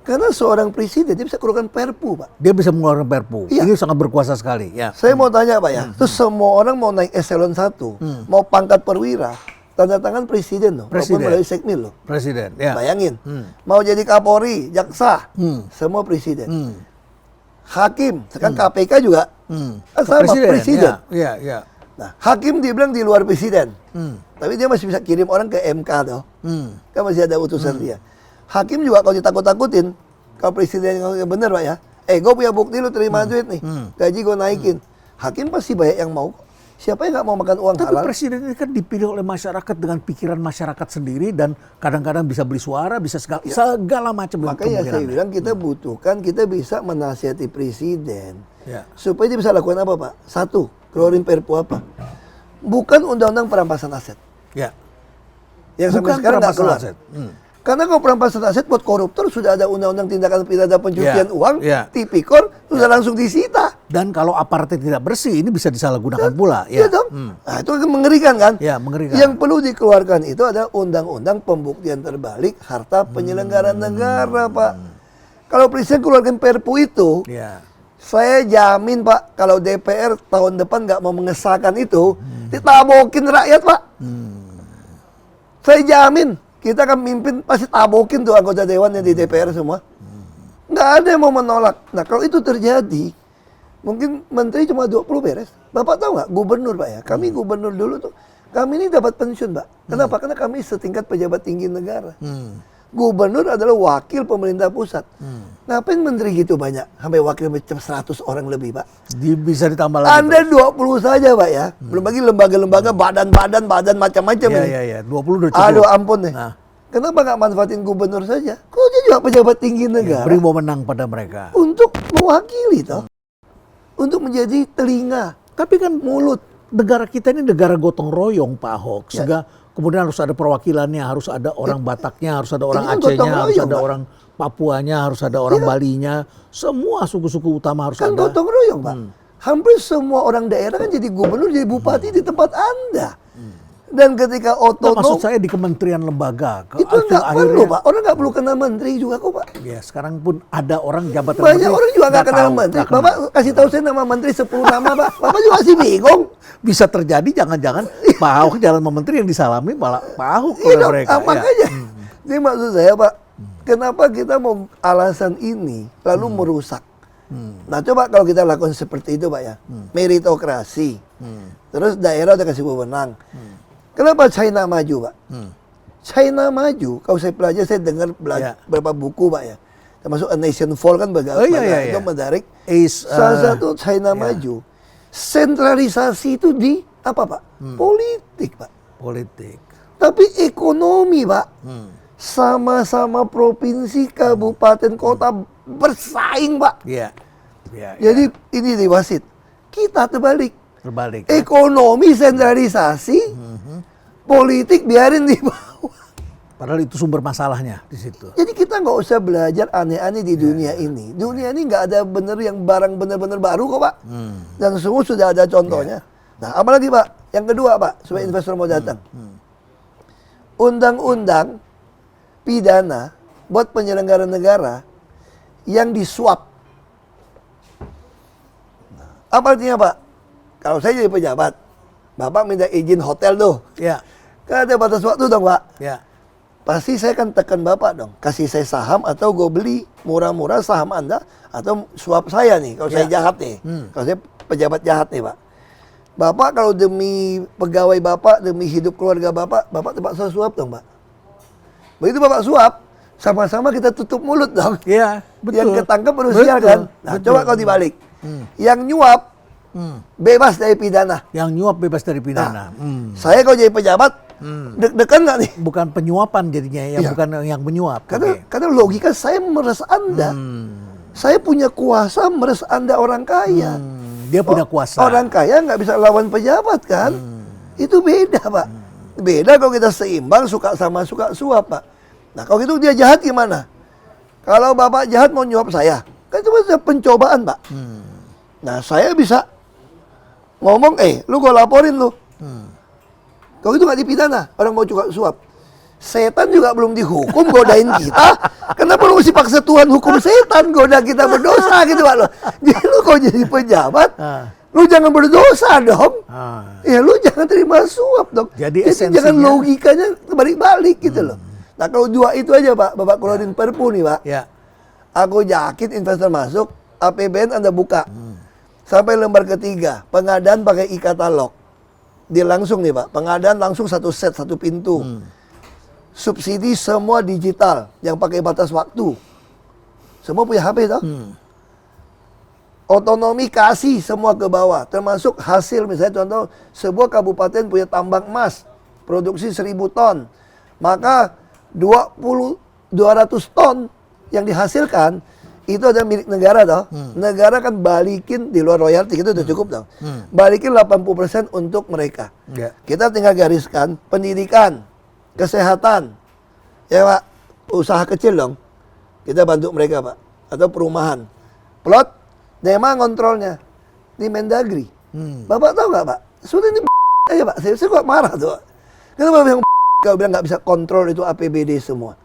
Karena seorang presiden dia bisa keluarkan perpu Pak. Dia bisa mengeluarkan perpu. Iya. Ini sangat berkuasa sekali. Ya. Saya mau tanya Pak ya, terus semua orang mau naik eselon 1, mau pangkat perwira, tanda tangan presiden loh, Presiden. walaupun melalui sekmil loh. Presiden. Ya. Bayangin, mau jadi Kapolri, jaksa, semua presiden. Hakim, sekarang KPK juga sama presiden. Ya, ya. Nah, hakim dibilang di luar presiden, tapi dia masih bisa kirim orang ke MK tuh, kan masih ada utusan dia. Hakim juga kalau ditakut-takutin, kalau presiden yang bener Pak ya, gue punya bukti lu terima duit nih, gaji gue naikin. Hakim pasti banyak yang mau. Siapa yang nggak mau makan uang Tapi halal? presiden ini kan dipilih oleh masyarakat dengan pikiran masyarakat sendiri dan kadang-kadang bisa beli suara, bisa segala macam. Makanya saya bilang kita butuhkan, kita bisa menasihati presiden. Ya. Supaya dia bisa lakukan apa Pak? Satu, keluarin perpu apa? Bukan undang-undang perampasan aset. Ya. Yang sampai Bukan sekarang nggak perampasan keluar. aset. Karena kalau perampasan aset buat koruptor sudah ada undang-undang tindakan pidana pencucian uang, tipikor sudah langsung disita. Dan kalau aparatnya tidak bersih, ini bisa disalahgunakan pula. Iya dong. Nah, itu kan mengerikan kan? Ya, mengerikan. Yang perlu dikeluarkan itu adalah undang-undang pembuktian terbalik harta penyelenggara negara, Pak. Kalau presiden keluarkan perpu itu, Ya. saya jamin Pak, kalau DPR tahun depan nggak mau mengesahkan itu, ditabokin rakyat Pak. Saya jamin. Kita akan mimpin, pasti tabokin tuh anggota dewan yang di DPR semua. Nggak ada yang mau menolak. Nah kalau itu terjadi, mungkin menteri cuma 20 beres. Bapak tahu nggak, gubernur Pak ya, kami gubernur dulu tuh, kami ini dapat pensiun Pak. Kenapa? Karena kami setingkat pejabat tinggi negara. Gubernur adalah wakil pemerintah pusat. Ngapain menteri gitu banyak? Sampai wakil macam 100 orang lebih Pak. Bisa ditambah lagi. Anda 20 saja Pak ya. Belum lagi lembaga-lembaga, badan macam-macam ini. Ya. 20 udah cukup. Aduh ampun deh. Nah. Kenapa nggak manfaatin gubernur saja? Kok dia juga pejabat tinggi negara? Beri wewenang pada mereka. Untuk mewakili toh. Untuk menjadi telinga, Tapi kan mulut. negara kita ini negara gotong royong Pak Ahok. Sehingga kemudian harus ada perwakilannya, harus ada orang Bataknya, harus ada orang Ini kan Acehnya, gotong harus royong, ada Pak. orang Papuanya, harus ada orang Balinya. Semua suku-suku utama harus Kan ada. gotong royong Pak. Hampir semua orang daerah kan jadi gubernur, jadi bupati di tempat Anda. Dan ketika Nah, otonom, maksud saya di kementerian lembaga. itu nggak perlu Pak. Orang nggak perlu kenal menteri juga kok Pak. Ya, sekarang pun ada orang jabatan Banyak menteri orang juga nggak kenal tahu, menteri. nggak kenal. Bapak kasih tahu saya nama menteri 10 nama Pak. Bapak juga masih bingung. Bisa terjadi jangan-jangan Pak Ahok jalan sama menteri yang disalami malah Pak Ahok Iya oleh dong, mereka. makanya. Jadi maksud saya Pak, kenapa kita mau alasan ini lalu merusak? Nah coba kalau kita lakukan seperti itu Pak ya, meritokrasi, terus daerah udah kasih wewenang. Kenapa China maju Pak? China maju, kalau saya pelajari, saya dengar beberapa buku Pak ya, termasuk A Nation Fall kan itu menarik. Salah satu China maju, sentralisasi itu di apa Pak? Politik Pak. Politik. Tapi ekonomi Pak, sama-sama provinsi, kabupaten, kota bersaing Pak. Iya. Jadi ini di wasit, kita terbalik. Terbalik. Ekonomi sentralisasi, politik biarin di bawah. Padahal itu sumber masalahnya di situ. Jadi kita nggak usah belajar aneh-aneh di dunia ini. Dunia ini nggak ada bener yang barang bener-bener baru kok Pak. Dan semua sudah ada contohnya. Nah apalagi Pak, yang kedua Pak, supaya investor mau datang. Undang-undang pidana buat penyelenggara negara yang disuap. Apa artinya Pak? Kalau saya jadi pejabat, Bapak minta izin hotel tuh. Ya. Kan ada batas waktu dong Pak. Ya. pasti saya akan tekan Bapak dong. Kasih saya saham atau gue beli murah-murah saham Anda atau suap saya nih kalau saya jahat nih. Kalau saya pejabat jahat nih Pak. Bapak kalau demi pegawai Bapak, demi hidup keluarga Bapak terpaksa suap dong Pak. Begitu Bapak suap, sama-sama kita tutup mulut dong. Iya, betul. Yang ketangkep manusia kan. Nah, betul. coba kalau dibalik. Yang nyuap bebas dari pidana. Yang nyuap bebas dari pidana. Saya kalau jadi pejabat, deg-degan nggak nih? Bukan penyuapan jadinya, yang Iya. bukan yang menyuap. Karena logika saya meres Anda. Saya punya kuasa meres Anda orang kaya. Dia punya kuasa. Orang kaya nggak bisa lawan pejabat kan? Itu beda Pak. Beda kalau kita seimbang, suka sama suka suap Pak. Nah kalau gitu dia jahat gimana? Kalau Bapak jahat mau nyuap saya, kan itu masih pencobaan Pak. Nah saya bisa ngomong, lu gue laporin lu. Kalau itu nggak dipidana, orang mau juga suap. Setan juga belum dihukum, godain kita. Kenapa lu mesti paksa Tuhan hukum setan, goda kita berdosa gitu Pak lo. Jadi lu kalau jadi pejabat, lu jangan berdosa dong. Ya lu jangan terima suap dong. Jadi jangan logikanya balik-balik gitu loh. Nah kalau dua itu aja Pak, Bapak keluarin perpu nih Pak. Ya. Aku yakin investor masuk, APBN Anda buka. Sampai lembar ketiga, pengadaan pakai e-katalog. Dia langsung nih Pak, pengadaan langsung satu set, satu pintu. Subsidi semua digital, yang pakai batas waktu. Semua punya HP toh? Otonomi kasih semua ke bawah, termasuk hasil. Misalnya contoh, sebuah kabupaten punya tambang emas, produksi 1000 ton. Maka 200 ton yang dihasilkan, itu ada milik negara toh. Negara kan balikin di luar royalti, itu udah cukup dong. Balikin 80% untuk mereka. Kita tinggal gariskan pendidikan, kesehatan, ya Pak, usaha kecil dong, kita bantu mereka Pak, atau perumahan, plot, memang kontrolnya di Mendagri. Bapak tahu nggak Pak? Sudah ini aja Pak, saya kok marah tuh. Kenapa bilang kalau bilang nggak bisa kontrol itu APBD semua?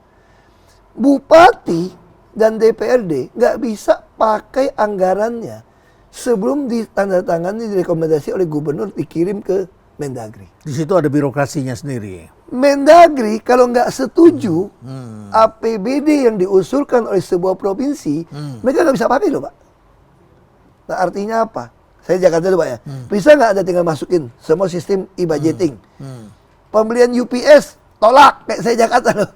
Bupati dan DPRD nggak bisa pakai anggarannya sebelum ditandatangani, direkomendasi oleh gubernur, dikirim ke Mendagri. Di situ ada birokrasinya sendiri. Mendagri kalau nggak setuju APBD yang diusulkan oleh sebuah provinsi, mereka nggak bisa pakai loh Pak. Nah artinya apa? Saya Jakarta dulu Pak ya. Bisa nggak Anda tinggal masukin semua sistem e-budgeting? Pembelian UPS tolak kayak saya Jakarta loh.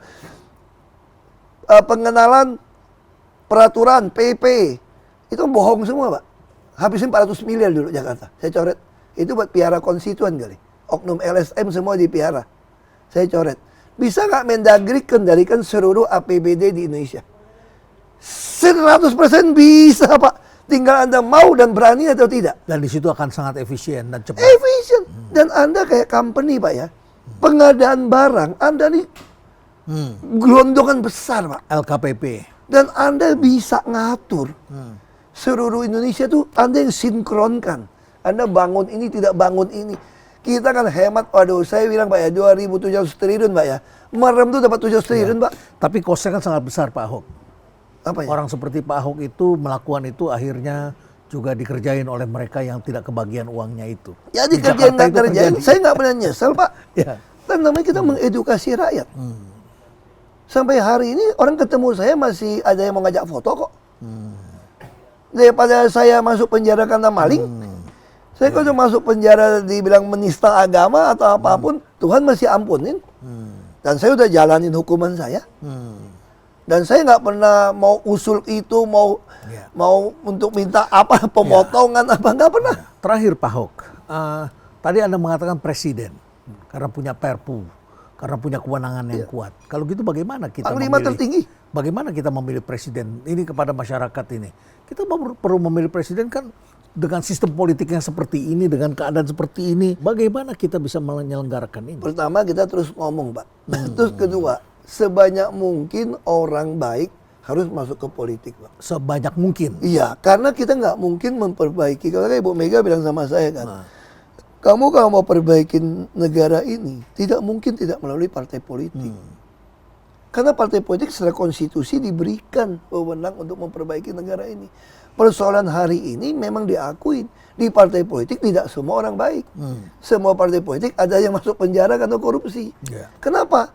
Pengenalan peraturan PP itu bohong semua Pak. Habisin 400 miliar dulu Jakarta. Saya coret. Itu buat piara konstituen kali. Oknum LSM semua dipiara. Saya coret. Bisa nggak Mendagri kendalikan seluruh APBD di Indonesia? 100% bisa Pak. Tinggal Anda mau dan berani atau tidak. Dan di situ akan sangat efisien dan cepat. Efisien. Dan Anda kayak company Pak ya. Pengadaan barang Anda nih gelondongan besar Pak. LKPP. Dan Anda bisa ngatur seluruh Indonesia tuh Anda yang sinkronkan. Anda bangun ini, tidak bangun ini. Kita kan hemat, waduh saya bilang Pak ya, 2.700 triliun Pak ya. Merem tuh dapat 700 triliun Pak. Tapi kosnya kan sangat besar Pak Ahok. Apa ya? Orang seperti Pak Ahok itu melakukan itu akhirnya juga dikerjain oleh mereka yang tidak kebagian uangnya itu. Ya Di dikerjain, Jakarta nggak itu kerjain. terjadi. Saya nggak pernah nyesel Pak. Ya. Dan namanya kita mengedukasi rakyat. Sampai hari ini orang ketemu saya masih ada yang mau ngajak foto kok. Daripada saya masuk penjara karena maling, saya kalau masuk penjara dibilang menista agama atau apapun, Tuhan masih ampunin. Dan saya udah jalanin hukuman saya. Dan saya nggak pernah mau usul itu, mau untuk minta apa, pemotongan apa, nggak pernah. Terakhir Pak Ahok, tadi Anda mengatakan presiden karena punya perpu, karena punya kewenangan yang kuat. Kalau gitu bagaimana kita Panglima tertinggi. Bagaimana kita memilih presiden ini kepada masyarakat ini? Kita perlu memilih presiden kan dengan sistem politik yang seperti ini, dengan keadaan seperti ini. Bagaimana kita bisa menyelenggarakan ini? Pertama kita terus ngomong Pak. Terus kedua, sebanyak mungkin orang baik harus masuk ke politik Pak. Sebanyak mungkin. Iya, karena kita nggak mungkin memperbaiki. Kalau Ibu Mega bilang sama saya kan, kamu kalau mau perbaikin negara ini, tidak mungkin tidak melalui partai politik. Karena partai politik secara konstitusi diberikan wewenang untuk memperbaiki negara ini. Persoalan hari ini memang diakui di partai politik tidak semua orang baik. Semua partai politik ada yang masuk penjara karena korupsi. Kenapa?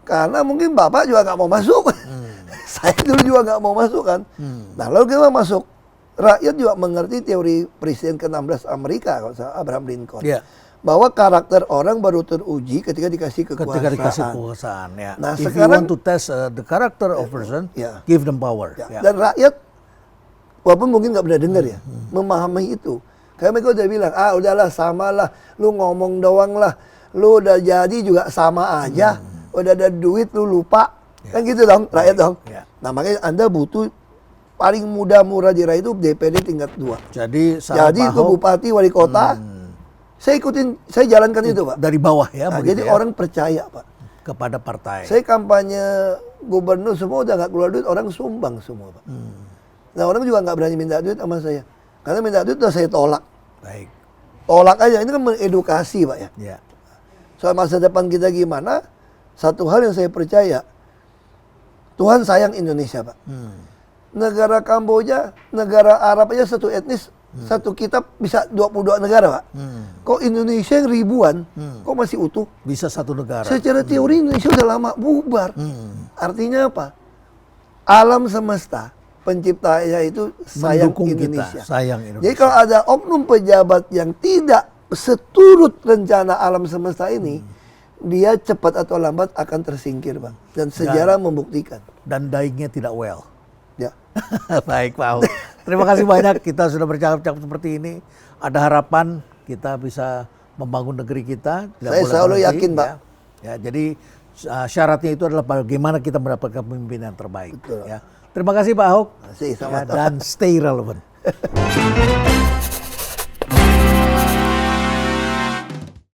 Karena mungkin Bapak juga nggak mau masuk. Saya dulu juga nggak mau masuk kan. Nah lalu kita masuk. Rakyat juga mengerti teori Presiden ke-16 Amerika, kalau saya Abraham Lincoln. Yeah. Bahwa karakter orang baru teruji ketika dikasih kekuasaan. Ketika dikasih kekuasaan, ya. Nah, If sekarang- you want to test the character of person, Ya. give them power. Ya. Ya. Dan rakyat, walaupun mungkin nggak pernah dengar ya, memahami itu. Kayak mereka udah bilang, udahlah samalah, lu ngomong doang lah, lu udah jadi juga sama aja, udah ada duit lu lupa, kan gitu dong, rakyat dong. Ya. Nah makanya Anda butuh paling muda murah di itu DPD tingkat 2. Jadi saat Jadi Pak ke Ahok bupati, wali kota, saya ikutin, saya jalankan itu Pak. dari bawah ya, Nah, begitu jadi ya, orang percaya Pak. kepada partai. Saya kampanye gubernur semua udah nggak keluar duit, orang sumbang semua Pak. Nah orang juga nggak berani minta duit sama saya. Karena minta duit udah saya tolak. Baik. Tolak aja, ini kan mengedukasi Pak ya. Ya. Soal masa depan kita gimana, satu hal yang saya percaya, Tuhan sayang Indonesia Pak. Negara Kamboja, negara Arab aja satu etnis, satu kitab bisa 22 negara Pak. Kok Indonesia yang ribuan, kok masih utuh? Bisa satu negara. Secara teori Indonesia udah lama bubar. Artinya apa? Alam semesta, penciptanya itu sayang Mendukung Indonesia. kita, sayang Indonesia. Jadi kalau ada oknum pejabat yang tidak seturut rencana alam semesta ini, dia cepat atau lambat akan tersingkir Pak. Dan sejarah membuktikan. Dan daingnya tidak well. Ya. Baik Pak Ahok. Terima kasih banyak, kita sudah bercakap-cakap seperti ini. Ada harapan kita bisa membangun negeri kita. Tidak Saya boleh selalu berhenti, yakin, Pak. Ya, jadi syaratnya itu adalah bagaimana kita mendapatkan pemimpin yang terbaik. Betul. Ya. Terima kasih Pak Ahok. Masih Ya, sama-sama. dan stay relevant.